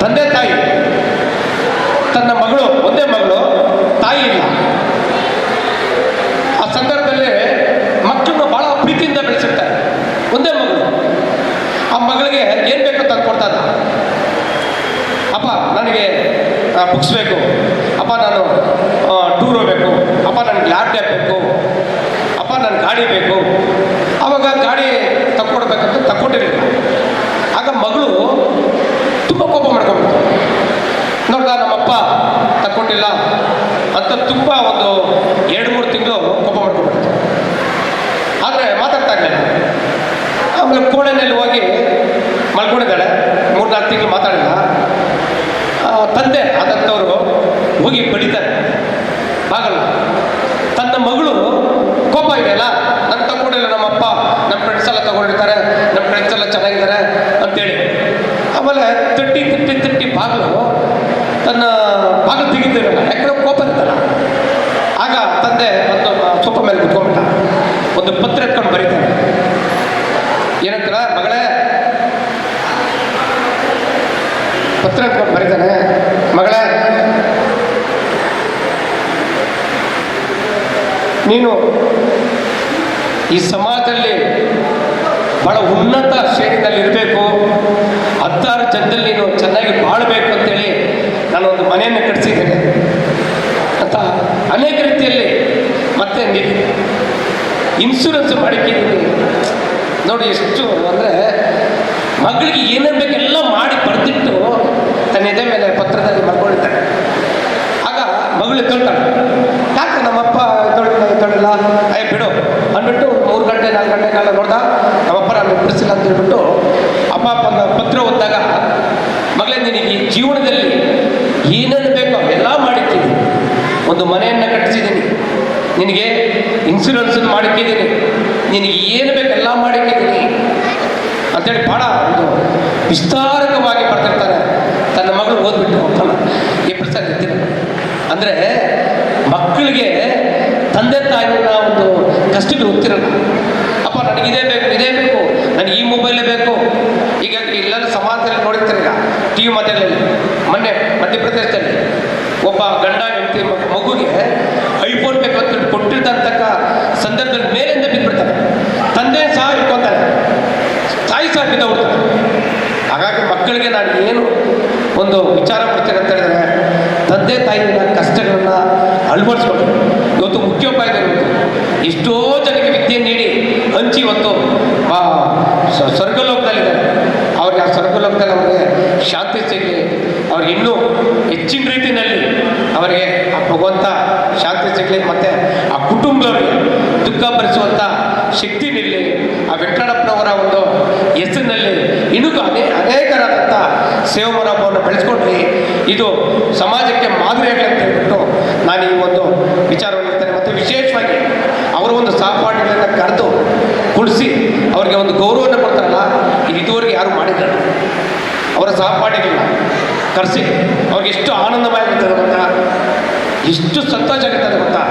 ತಂದೆ ತಾಯಿ ತನ್ನ ಮಗಳು, ಒಂದೇ ಮಗಳು, ತಾಯಿ ಇಲ್ಲ. ಆ ಸಂದರ್ಭದಲ್ಲಿ ಮಕ್ಕಳನ್ನ ಭಾಳ ಪ್ರೀತಿಯಿಂದ ಬೆಳೆಸಿರ್ತಾರೆ. ಒಂದೇ ಮಗಳು, ಆ ಮಗಳಿಗೆ ಏನು ಬೇಕು ಅಂತ ಕೊಡ್ತಾರ. ಅಪ್ಪ ನನಗೆ ಬುಕ್ಸ್ ಬೇಕು, ಅಪ್ಪ ನಾನು ಟೂರ್ ಹೋಗ್ಬೇಕು, ಅಪ್ಪ ನನಗೆ ಲ್ಯಾಪ್ಟಾಪ್ ಬೇಕು, ಅಪ್ಪ ನನಗೆ ಗಾಡಿ ಬೇಕು. ಆವಾಗ ಗಾಡಿ ತಕ್ಕೊಡ್ಬೇಕಂತ ತಕ್ಕೊಟ್ಟಿರಲಿಲ್ಲ. ಆಗ ಮಗಳು ತುಂಬ ಕೋಪ ಮಾಡ್ಕೊಂಡ್ಬಿಡ್ತು. ನೋಡ್ದ ನಮ್ಮಪ್ಪ ತಕ್ಕೊಟ್ಟಿಲ್ಲ ಅಂತ ತುಂಬ ಒಂದು 2-3 ತಿಂಗಳು ಕೋಪ ಮಾಡ್ಕೊಂಡ್ಬಿಡ್ತು. ಆದರೆ ಮಾತಾಡ್ತಾ ಇರಲಿಲ್ಲ. ಆಮೇಲೆ ಕೋಣೆಯಲ್ಲಿ ಹೋಗಿ ಮಲ್ಕೊಂಡಿದ್ದಾಳೆ. 3-4 ತಿಂಗಳು ಮಾತಾಡಿಲ್ಲ. ತಂದೆ ಆದಂಥವರು ಹೋಗಿ ಬಡಿತಾರೆ ಆಗಲ್ಲ. ತನ್ನ ಮಗಳು ಕೋಪ ಇದೆಯಲ್ಲ, ನನ್ನ ತಗೊಂಡಿಲ್ಲ ನಮ್ಮಪ್ಪ, ನಮ್ಮ ಫ್ರೆಂಡ್ಸ್ ಎಲ್ಲ ತಗೊಂಡಿರ್ತಾರೆ, ನಮ್ಮ ಫ್ರೆಂಡ್ಸ್ ಎಲ್ಲ ಚೆನ್ನಾಗಿದ್ದಾರೆ ಅಂತೇಳಿ. ಆಮೇಲೆ ತಟ್ಟಿ ಬಾಗಿಲು ತೆಗಿತಿರಲ್ಲ, ಯಾಕಂದ್ರೆ ಕೋಪ ಇರ್ತಲ್ಲ. ಆಗ ತಂದೆ ಒಂದು ಸೋಫಾ ಮೇಲೆ ಕುತ್ಕೊಂಡ್ಬಿಟ್ಟ, ಒಂದು ಪತ್ರ ಎತ್ಕೊಂಡು ಬರೀತಾರೆ. ಏನಂತಾರ, ಮಗಳೇ, ಪತ್ರ ಎತ್ಕೊಂಡು ಬರೀತಾನೆ, ಮಗಳೇ ನೀನು ಈ ಸಮಾಜದಲ್ಲಿ ಬಹಳ ಉನ್ನತ ಶ್ರೇಣಿನಲ್ಲಿ ಇರಬೇಕು, 16 ಜನದಲ್ಲಿ ನೀನು ಚೆನ್ನಾಗಿ ಬಾಳಬೇಕು ಅಂತೇಳಿ ನಾನೊಂದು ಮನೆಯನ್ನು ಕಟ್ಟಿಸಿದ್ದೇನೆ ಅಂತ ಅನೇಕ ರೀತಿಯಲ್ಲಿ. ಮತ್ತೆ ಇನ್ಶೂರೆನ್ಸ್ ಮಾಡಿದ್ದೀನಿ ನೋಡಿ. ಎಷ್ಟು ಅಂದರೆ ಮಗಳಿಗೆ ಏನೇನು ಬೇಕೆಲ್ಲ ಮಾಡಿ ಬರೆದಿಟ್ಟು ತನ್ನ ಎದೆ ಮೇಲೆ ಪತ್ರದಲ್ಲಿ ಬರ್ಕೊಂಡಿದ್ದಾನೆ. ಆಗ ಮಗಳು ಎದ್ದೊಳ್ತಾಳೆ, ಯಾಕೆ ನಮ್ಮಪ್ಪ ಎದ್ದೊಳಿಲ್ಲ ಅಯ್ಯ ಬಿಡು ಅಂದ್ಬಿಟ್ಟು 3 ಗಂಟೆ 4 ಗಂಟೆ ಕಾಲ ನೋಡ್ದ, ನಮ್ಮಪ್ಪ ನಾನು ಬಿಡಿಸಿಲ್ಲ ಅಂತ ಹೇಳ್ಬಿಟ್ಟು ಅಪ್ಪನ ಪತ್ರ ಓದಿದಾಗ, ಮಗಳೇ ನಿನಗೆ ಈ ಜೀವನದಲ್ಲಿ ಏನೇನು ಬೇಕೋ ಎಲ್ಲ ಮಾಡಿದ್ದೀನಿ, ಒಂದು ಮನೆಯನ್ನು ಕಟ್ಟಿಸಿದ್ದೀನಿ, ನಿನಗೆ ಇನ್ಶೂರೆನ್ಸನ್ನು ಮಾಡಿಟ್ಟಿದ್ದೀನಿ, ನಿನಗೆ ಏನು ಬೇಕೆಲ್ಲ ಮಾಡಿಟ್ಟಿದ್ದೀನಿ ಅಂತೇಳಿ ಭಾಳ ಒಂದು ವಿಸ್ತಾರಕವಾಗಿ ಬರ್ತಿರ್ತಾರೆ. ತನ್ನ ಮಗಳು ಓದ್ಬಿಟ್ಟು ಅಪ್ಪನ ಈ ಪ್ರಸಾದ ಎತ್ತಿದ ಅಂದರೆ ಮಕ್ಕಳಿಗೆ ತಂದೆ ತಾಯಿನ ಒಂದು ಕಷ್ಟಗಳು ಗೊತ್ತಿರಲ್ಲ. ಅಪ್ಪ ನನಗೆ ಇದೇ ಬೇಕು, ನನಗೆ ಈ ಮೊಬೈಲೇ ಬೇಕು. ಈಗ ಇಲ್ಲೆಲ್ಲ ಸಮಾಜದಲ್ಲಿ ನೋಡಿರ್ತಾರೆ, ಈಗ ಟಿ ವಿ ಮಾಧ್ಯಮದಲ್ಲಿ ಮೊನ್ನೆ ಮಧ್ಯಪ್ರದೇಶದಲ್ಲಿ ಒಬ್ಬ ಗಂಡ ಹೆಂಡತಿ ಮಗುಗೆ ಐಫೋನ್ ಬೇಕು ಅಂತ ಕೊಟ್ಟಿರ್ತಕ್ಕ ಸಂದರ್ಭದಲ್ಲಿ ಮೇಲಿಂದ ಬಿದ್ದುಬಿಡ್ತಾರೆ. ತಂದೆ ಸಹ ಇಟ್ಕೊತಾರೆ, ತಾಯಿ ಸಹ ಬಿದ್ದೋಗ್ತಾರೆ. ಹಾಗಾಗಿ ಮಕ್ಕಳಿಗೆ ನಾನು ಏನು ಒಂದು ವಿಚಾರ ಮಾಡ್ತೇನೆ ಅಂತ ಹೇಳಿದ್ರೆ, ತಂದೆ ತಾಯಿಯ ಕಷ್ಟಗಳನ್ನು ಅಳವಡಿಸ್ಕೊಂಡು ಇವತ್ತು ಮುಖ್ಯೋಪಾಯದಲ್ಲಿ ಎಷ್ಟೋ ಜನಕ್ಕೆ ವಿದ್ಯೆ ನೀಡಿ ಹಂಚಿ ಇವತ್ತು ಸ್ವರ್ಗಲೋಕದಲ್ಲಿದ್ದಾರೆ. ಅವ್ರಿಗೆ ಆ ಸ್ವರ್ಗಲೋಕದಲ್ಲಿ ಅವರಿಗೆ ಶಾಂತಿ ಸಿಗಲಿ, ಅವ್ರಿಗೆ ಇನ್ನೂ ಹೆಚ್ಚಿನ ರೀತಿಯಲ್ಲಿ ಅವರಿಗೆ ಆ ಭಗವಂತ ಶಾಂತಿ ಸಿಗಲಿ, ಮತ್ತು ಆ ಕುಟುಂಬದವರಿಗೆ ದುಃಖ ಭರಿಸುವಂಥ ಶಕ್ತಿ ನೀಡಲಿ. ಆ ವೆಂಕಟಪ್ಪನವರ ಒಂದು ಹೆಸರಿನಲ್ಲಿ ಇನ್ನೂ ಅನೇಕರಾದಂಥ ಸೇವಾ ಮನೋಭಾವವನ್ನು ಬೆಳೆಸ್ಕೊಡ್ರಿ, ಇದು ಸಮಾಜಕ್ಕೆ ಮಾದರಿಯಾಗಲಿ ಅಂತ ಹೇಳ್ಬಿಟ್ಟು ನಾನು ಈ ಒಂದು ವಿಚಾರವನ್ನು ಹೇಳ್ತೇನೆ. ಮತ್ತು ವಿಶೇಷವಾಗಿ ಅವರ ಒಂದು ಸಹಪಾಠಿಗಳನ್ನು ಕರೆದು ಕುಳಿಸಿ ಅವರಿಗೆ ಒಂದು ಗೌರವವನ್ನು ಕೊಡ್ತಾರಲ್ಲ, ಇದು ಇದುವರೆಗೆ ಯಾರು ಮಾಡಿದ್ದಾರೆ. ಅವರ ಸಹಪಾಠಿಗಳನ್ನ ಕರೆಸಿ ಅವ್ರಿಗೆ ಎಷ್ಟು ಆನಂದವಾಗಿರ್ತದೆ ಗೊತ್ತಾ, ಎಷ್ಟು ಸಂತೋಷ ಆಗಿರ್ತದೆ ಗೊತ್ತಾ.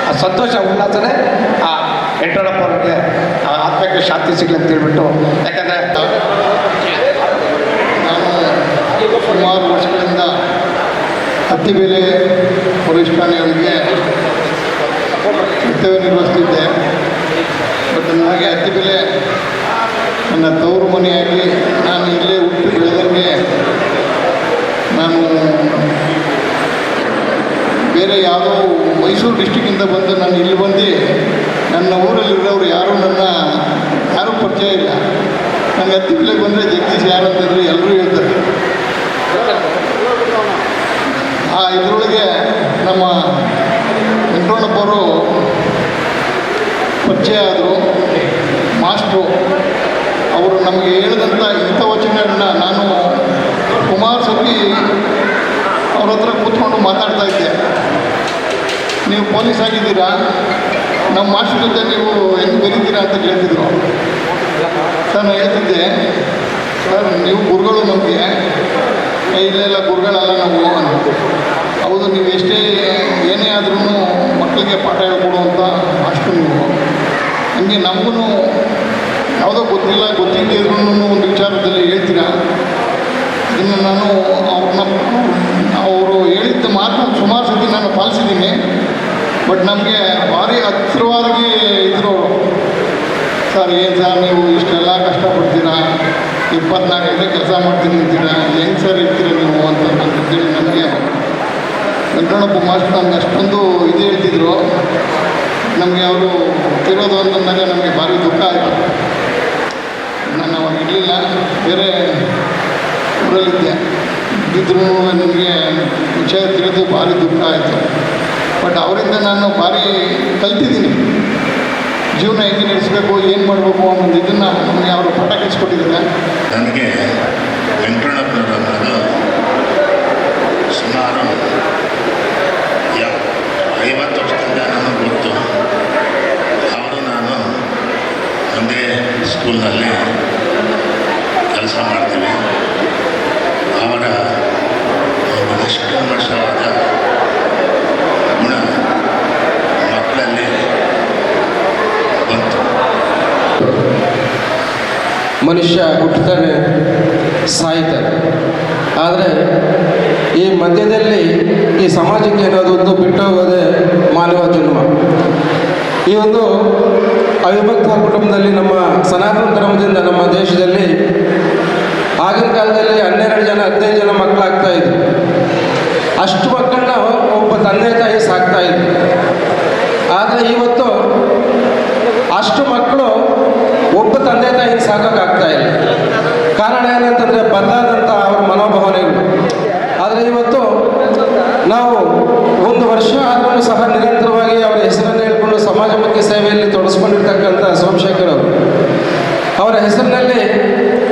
ಆ ಸಂತೋಷ ಉಲ್ಲಾಸನೆ ಆ ವೆಂಕಟರಮಣಪ್ಪ ಅವರಿಗೆ ಆತ್ಮಕ್ಕೆ ಶಾಂತಿ ಸಿಗಲಿ ಅಂತ ಹೇಳ್ಬಿಟ್ಟು. ಯಾಕಂದರೆ ನಾನು ಸುಮಾರು ವರ್ಷಗಳಿಂದ ಅತ್ತಿಬೇಲೆ ಪೊಲೀಸ್ ಠಾಣೆಗಳಿಗೆ ಕರ್ತವ್ಯ ನಿರ್ವಹಿಸ್ತಿದ್ದೆ. ಬಟ್ ನನಗೆ ಅತ್ತಿಬೇಲೆ ನನ್ನ ತವರು ಮನೆಯಾಗಿ ನಾನು ಇಲ್ಲೇ ಹುಟ್ಟಿ ಬೆಳೆದಂಗೆ ನಾನು ಬೇರೆ ಯಾವುದೋ ಮೈಸೂರು ಡಿಸ್ಟಿಕ್ಕಿಂದ ಬಂದು ನಾನು ಇಲ್ಲಿ ಬಂದು ನನ್ನ ಊರಲ್ಲಿರೋರು ಯಾರೂ ಯಾರೂ ಪರಿಚಯ ಇಲ್ಲ. ನನಗೆ ಅತ್ತಿಬೇಲೆಗೆ ಬಂದರೆ ಜಗದೀಶ್ ಯಾರು ಅಂತಂದರೆ ಎಲ್ಲರೂ ಹೇಳ್ತಾರೆ. ಇದರೊಳಗೆ ನಮ್ಮ ವೆಂಕಟರಮಣಪ್ಪವರು ಪರಿಚಯ ಆದರು. ಮಾಸ್ಟ್ರು ಅವರು ನಮಗೆ ಹೇಳಿದಂಥ ಹಿತವಚನಗಳನ್ನ ನಾನು ಸುಮಾರು ಸತಿ ಅವ್ರ ಹತ್ರ ಕೂತ್ಕೊಂಡು ಮಾತಾಡ್ತಾ ಇದ್ದೆ. ನೀವು ಪೊಲೀಸ್ ಆಗಿದ್ದೀರಾ, ನಮ್ಮ ಮಾಸ್ಟ್ರ್ ಜೊತೆ ನೀವು ಹೆಂಗೆ ಬೆರೀತೀರಾ ಅಂತ ಕೇಳ್ತಿದ್ರು. ನಾನು ಹೇಳ್ತಿದ್ದೆ, ಸರ್ ನೀವು ಗುರುಗಳು ನಮಗೆ. ಇಲ್ಲೆಲ್ಲ ಗುರುಗಳಲ್ಲ ನಾವು. ಹೌದು, ನೀವು ಎಷ್ಟೇ ಏನೇ ಆದ್ರೂ ಮಕ್ಕಳಿಗೆ ಪಾಠ ಹೇಳ್ಕೊಡುವಂಥ ಮಾಸ್ಟ್ರು ನೀವು. ಹಂಗೆ ನಮಗೂ ಯಾವುದೋ ಗೊತ್ತಿದ್ದಿದ್ರೂ ಒಂದು ವಿಚಾರದಲ್ಲಿ ಹೇಳ್ತೀರಾ. ಇದನ್ನು ನಾನು ಅವರು ಹೇಳಿದ್ದ ಮಾತು ಸುಮಾರು ಸತಿ ನಾನು ಪಾಲಿಸಿದ್ದೀನಿ. ಬಟ್ ನಮಗೆ ಭಾರಿ ಹತ್ತಿರವಾಗಿ ಇದ್ರು ಅವರು. ಸರ್ ಏನು ಸರ್ ನೀವು ಇಷ್ಟೆಲ್ಲ ಕಷ್ಟಪಡ್ತೀರಾ, 24 ಗಂಟೆ ಕೆಲಸ ಮಾಡ್ತೀನಿ ಅಂತೀರಾ, ಹೆಂಗೆ ಸರ್ ಇರ್ತೀರ ನೀವು ಅಂತೇಳಿ ನನಗೆ ವೆಂಕಟರಮಣಪ್ಪ ಮಾಸ್ಟರ್ ನಮ್ಗೆ ಅಷ್ಟೊಂದು ಇದು ಹೇಳ್ತಿದ್ರು. ನಮಗೆ ಅವರು ತಿರೋದು ಅಂತಂದಾಗ ನಮಗೆ ಭಾರಿ ದುಃಖ ಆಯಿತು. ನಾನು ಅವಾಗ ಇರಲಿಲ್ಲ, ಬೇರೆ ಊರಲ್ಲಿದ್ದೆ. ಇದ್ರೂ ನನಗೆ ವಿಷಯ ತಿಳಿದು ಭಾರಿ ದುಃಖ ಆಯಿತು. ಬಟ್ ಅವರಿಂದ ನಾನು ಭಾರಿ ಕಲ್ತಿದ್ದೀನಿ. ಜೀವನ ಹೇಗೆ ನಡೆಸಬೇಕು, ಏನು ಮಾಡಬೇಕು ಅನ್ನೋದು ಇದನ್ನು ನಮಗೆ ಅವರು ಪಾಠ ಕಲಿಸ್ಕೊಟ್ಟಿದ್ದಾರೆ. ನನಗೆ ವೆಂಕಟರಮಣಪ್ಪನವರು ಸುಮಾರು 50 ವರ್ಷದಿಂದ ನನಗೆ ಗೊತ್ತು. ಅವರು ನಾನು ಒಂದೇ ಸ್ಕೂಲ್ನಲ್ಲಿ ಕೆಲಸ ಮಾಡ್ತೀವಿ. ಅವರ ಒಂದು ನಿಷ್ಕಲ್ಮಶವಾದ ಗುಣ ಮಕ್ಕಳಲ್ಲಿ ಬಂತು. ಮನುಷ್ಯ ಹುಟ್ಟುತ್ತಾನೆ, ಸಾಯ್ತಾನೆ. ಆದರೆ ಈ ಮಧ್ಯದಲ್ಲಿ ಈ ಸಮಾಜಕ್ಕೆ ಏನಾದೊಂದು ಬಿಟ್ಟು ಹೋಗೋದೇ ಮಾನವ ಜನ್ಮ. ಈ ಒಂದು ಅವಿಭಕ್ತ ಕುಟುಂಬದಲ್ಲಿ ನಮ್ಮ ಸನಾತನ ಧರ್ಮದಿಂದ ನಮ್ಮ ದೇಶದಲ್ಲಿ ಆಗಿನ ಕಾಲದಲ್ಲಿ 12 ಜನ 15 ಜನ ಮಕ್ಕಳಾಗ್ತಾ ಇದ್ರು. ಅಷ್ಟು ಮಕ್ಕಳನ್ನ ಒಬ್ಬ ತಂದೆ ತಾಯಿ ಸಾಕ್ತಾ ಇದ್ರು. ಆದರೆ ಇವತ್ತು ಅಷ್ಟು ಮಕ್ಕಳು ಒಬ್ಬ ತಂದೆ ತಾಯಿ ಸಾಕೋಕ್ಕಾಗ್ತಾ ಇಲ್ಲ. ಕಾರಣ ಏನಂತಂದರೆ ಬದಲಾದಂಥ ಅವರ ಮನೋಭಾವನೆಗಳು. ಆದರೆ ಇವತ್ತು ನಾವು 1 ವರ್ಷ ಆದರೂ ಸಹ ನಿರಂತರವಾಗಿ ಅವರ ಹೆಸರನ್ನು ಹೇಳ್ಕೊಂಡು ಸಮಾಜಮುಖಿ ಸೇವೆಯಲ್ಲಿ ತೊಡಗಿಸ್ಕೊಂಡಿರ್ತಕ್ಕಂಥ ಸೋಮಶೇಖರ್ ಅವರು ಅವರ ಹೆಸರಿನಲ್ಲಿ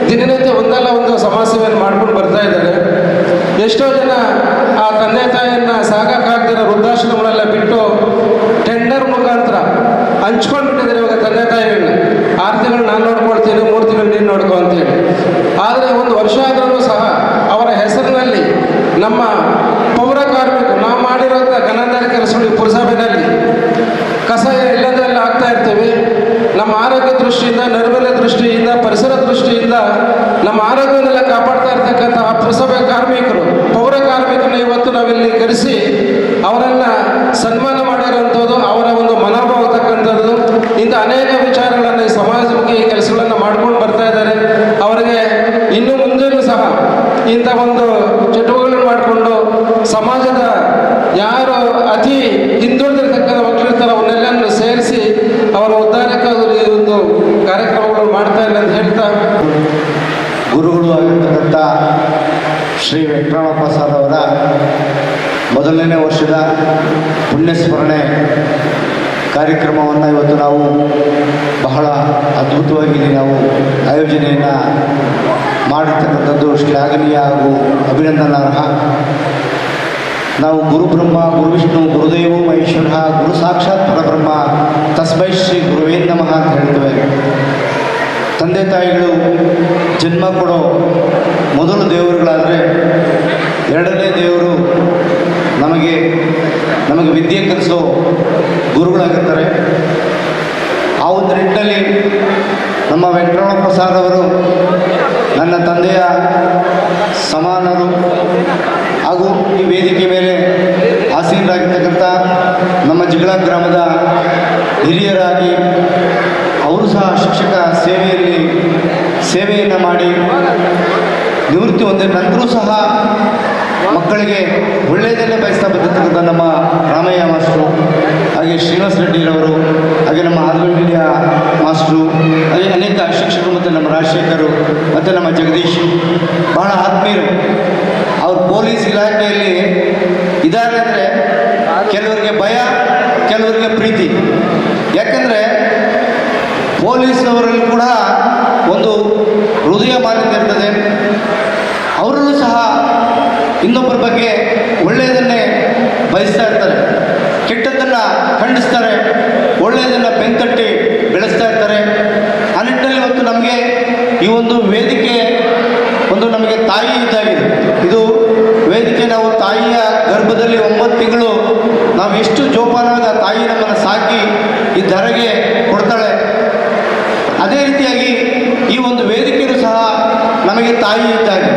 ದಿನನಿತ್ಯ ಒಂದಲ್ಲ ಒಂದು ಸಮಾಜ ಸೇವೆಯನ್ನು ಮಾಡ್ಕೊಂಡು ಬರ್ತಾ ಇದ್ದಾರೆ. ಎಷ್ಟೋ ಜನ ಆ ತಂದೆ ತಾಯಿಯನ್ನು ಸಾಕಾಗದಿರೋ ವೃದ್ಧಾಶ್ರಮಗಳೆಲ್ಲ ಬಿಟ್ಟು ಟೆಂಡರ್ ಮುಖಾಂತರ ಹಂಚ್ಕೊಂಡ್ಬಿಟ್ಟಿದ್ದಾರೆ. ಇವಾಗ ತಂದೆ ತಾಯಿಗಳನ್ನ 6 ತಿಂಗಳು ನಾನು ನೋಡ್ಕೊಳ್ತೀನಿ, 3 ತಿಂಗಳು ನೀನು ನೋಡ್ಕೊ ಅಂತೇಳಿ. ಆದರೆ 1 ವರ್ಷ ಆದ್ರೂ ಸಹ ಅವರ ಹೆಸರಿನಲ್ಲಿ ನಮ್ಮ ಪೌರ ಕಾರ್ಮಿಕರು ನಾವು ಮಾಡಿರೋಂಥ ಘನದಾರಿ ಕೆಲಸಗಳು ಪುರಸಭೆಯಲ್ಲಿ ಕಸ ಎಲ್ಲದರಲ್ಲಿ ಆಗ್ತಾ ಇರ್ತೀವಿ. ನಮ್ಮ ಆರೋಗ್ಯ ದೃಷ್ಟಿಯಿಂದ, ನೈರ್ಮಲ್ಯ ದೃಷ್ಟಿಯಿಂದ, ಪರಿಸರ ದೃಷ್ಟಿಯಿಂದ ನಮ್ಮ ಆರೋಗ್ಯವನ್ನೆಲ್ಲ ಕಾಪಾಡ್ತಾ ಇರ್ತಕ್ಕಂಥ ಆ ಪುರಸಭೆ ಕಾರ್ಮಿಕರು, ಪೌರ ಕಾರ್ಮಿಕರನ್ನ ಇವತ್ತು ನಾವಿಲ್ಲಿ ಕರೆಸಿ ಅವರನ್ನು ಸನ್ಮಾನ ಮಾಡಿರೋಂಥದ್ದು, ಅವರ ಒಂದು ಮನೋಭಾವ ತಕ್ಕಂಥದ್ದು, ಇಂಥ ಅನೇಕ ವಿಚಾರಗಳನ್ನು ಈ ಸಮಾಜಮುಖಿ ಕೆಲಸಗಳನ್ನು ಮಾಡ್ಕೊಂಡು ಬರ್ತಾ ಇದ್ದಾರೆ. ಅವರಿಗೆ ಇನ್ನು ಮುಂದೆಯೂ ಸಹ ಇಂಥ ಒಂದು ಚಟುವಟಿಕೆಗಳನ್ನು ಮಾಡಿಕೊಂಡು ಸಮಾಜದ ಯಾರು ಅತಿ ಹಿಂದುಳಿದಿರ್ತಕ್ಕಂಥ ಮಕ್ಕಳಿರ್ತಾರೆ ಅವನ್ನೆಲ್ಲವನ್ನು ಸೇರಿಸಿ ಅವರ ಉದ್ಧಾರಕ್ಕಾಗಿ ಒಂದು ಕಾರ್ಯಕ್ರಮಗಳನ್ನು ಮಾಡ್ತಾ ಇಲ್ಲ ಅಂತ ಹೇಳ್ತಾ, ಗುರುಗಳು ಆಗಿರ್ತಕ್ಕಂಥ ಶ್ರೀ ವೆಂಕಟರಮಣಪ್ಪ ಪ್ರಸಾದ್ ಅವರ 1ನೇ ವರ್ಷದ ಪುಣ್ಯಸ್ಮರಣೆ ಕಾರ್ಯಕ್ರಮವನ್ನು ಇವತ್ತು ನಾವು ಬಹಳ ಅದ್ಭುತವಾಗಿ ನಾವು ಆಯೋಜನೆಯನ್ನು ಮಾಡಿರ್ತಕ್ಕಂಥದ್ದು ಶ್ಲಾಘನೀಯ ಹಾಗೂ ಅಭಿನಂದನಾರ್ಹ. ನಾವು ಗುರುಬ್ರಹ್ಮ ಗುರುವಿಷ್ಣು ಗುರುದೇವೋ ಮಹೇಶ್ವರ ಗುರು ಸಾಕ್ಷಾತ್ ಪರಬ್ರಹ್ಮ ತಸ್ಮೈ ಶ್ರೀ ಗುರುವೇ ನಮಃ ಅಂತ ಹೇಳ್ತೇವೆ. ತಂದೆ ತಾಯಿಗಳು ಜನ್ಮ ಕೊಡೋ ಮೊದಲು ದೇವರುಗಳಾದರೆ ಎರಡನೇ ದೇವರು ನಮಗೆ ವಿದ್ಯೆ ಕಲಿಸೋ ಗುರುಗಳಾಗಿರ್ತಾರೆ. ಆ ಒಂದು ನಿಟ್ಟಿನಲ್ಲಿ ನಮ್ಮ ವೆಂಕಟರಮಣ ಪ್ರಸಾದ್ ಅವರು ನನ್ನ ತಂದೆಯ ಸಮಾನರು ಹಾಗೂ ಈ ವೇದಿಕೆ ಮೇಲೆ ಆಸೀನರಾಗಿರ್ತಕ್ಕಂಥ ನಮ್ಮ ಜಿಗಳ ಗ್ರಾಮದ ಹಿರಿಯರಾಗಿ ಅವರು ಸಹ ಶಿಕ್ಷಕ ಸೇವೆಯನ್ನು ಮಾಡಿ ನಿವೃತ್ತಿ ಹೊಂದಿದ ನಂತರೂ ಸಹ ಮಕ್ಕಳಿಗೆ ಒಳ್ಳೆಯದನ್ನೇ ಬಯಸ್ತಾ ಬಂದಿರ್ತಕ್ಕಂಥ ನಮ್ಮ ರಾಮಯ್ಯ ಮಾಸ್ಟ್ರು, ಹಾಗೆ ಶ್ರೀನಿವಾಸ ರೆಡ್ಡಿರವರು, ಹಾಗೆ ನಮ್ಮ ಆದಗಳ್ಳಿಯ ಮಾಸ್ಟ್ರು, ಹಾಗೆ ಅನೇಕ ಶಿಕ್ಷಕರು ಮತ್ತು ನಮ್ಮ ರಾಜಶೇಖರು ಮತ್ತು ನಮ್ಮ ಜಗದೀಶ್ ಬಹಳ ಆತ್ಮೀಯರು. ಅವರು ಪೊಲೀಸ್ ಇಲಾಖೆಯಲ್ಲಿ ಇದ್ದಾರೆ ಅಂದರೆ ಕೆಲವರಿಗೆ ಭಯ, ಕೆಲವರಿಗೆ ಪ್ರೀತಿ. ಯಾಕೆಂದರೆ ಪೊಲೀಸ್ನವರಲ್ಲಿ ಕೂಡ ಒಂದು ಹೃದಯ ಮಾಲಿನ್ಯ ಇರ್ತದೆ. ಅವರಲ್ಲೂ ಸಹ ಇನ್ನೊಬ್ಬರ ಬಗ್ಗೆ ಒಳ್ಳೆಯದನ್ನೇ ಬಯಸ್ತಾ ಇರ್ತಾರೆ, ಕೆಟ್ಟದ್ದನ್ನು ಖಂಡಿಸ್ತಾರೆ, ಒಳ್ಳೆಯದನ್ನು ಬೆಂತಟ್ಟಿ ಬೆಳೆಸ್ತಾ ಇರ್ತಾರೆ. ಆ ನಿಟ್ಟಿನಲ್ಲಿ ಇವತ್ತು ನಮಗೆ ಈ ಒಂದು ವೇದಿಕೆ ನಮಗೆ ತಾಯಿ ಇದ್ದಾಗಿದೆ. ಇದು ವೇದಿಕೆ ನಾವು ತಾಯಿಯ ಗರ್ಭದಲ್ಲಿ 9 ತಿಂಗಳು ನಾವು ಎಷ್ಟು ಜೋಪಾನವಾಗಿ ತಾಯಿ ನಮ್ಮನ್ನು ಸಾಕಿ ಈ ಧರೆಗೆ ಕೊಡ್ತಾಳೆ. ಅದೇ ರೀತಿಯಾಗಿ ಈ ಒಂದು ವೇದಿಕೆಯೂ ಸಹ ನಮಗೆ ತಾಯಿ ಇದ್ದಾಗೆ.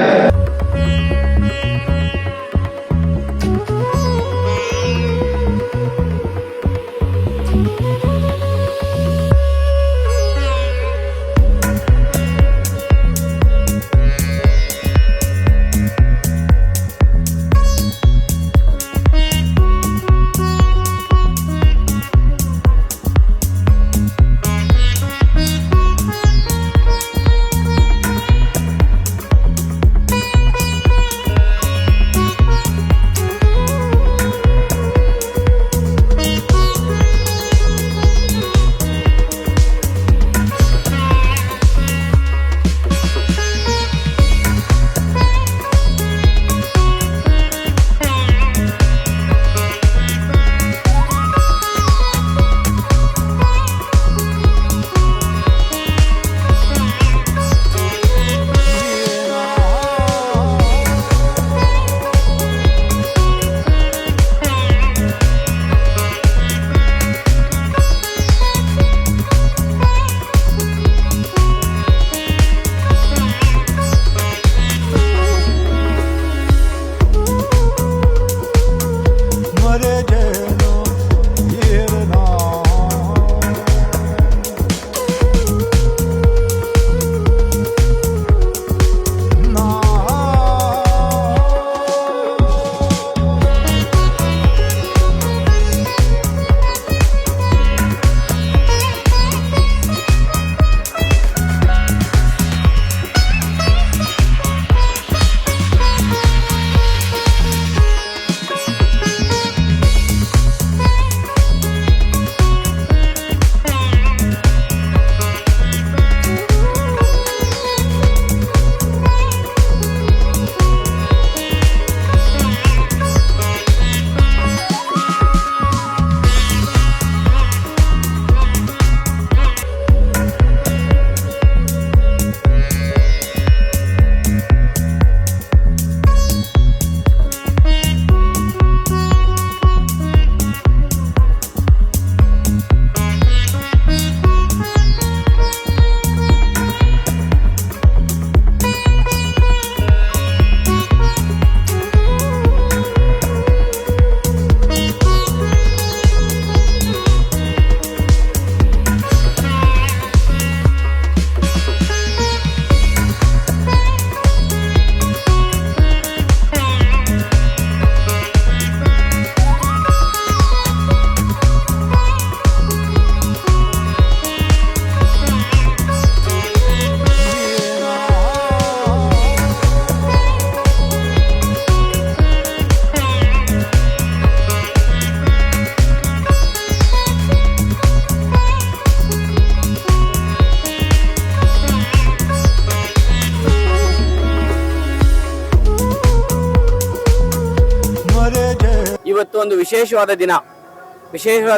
ಇವತ್ತು ಒಂದು ವಿಶೇಷವಾದ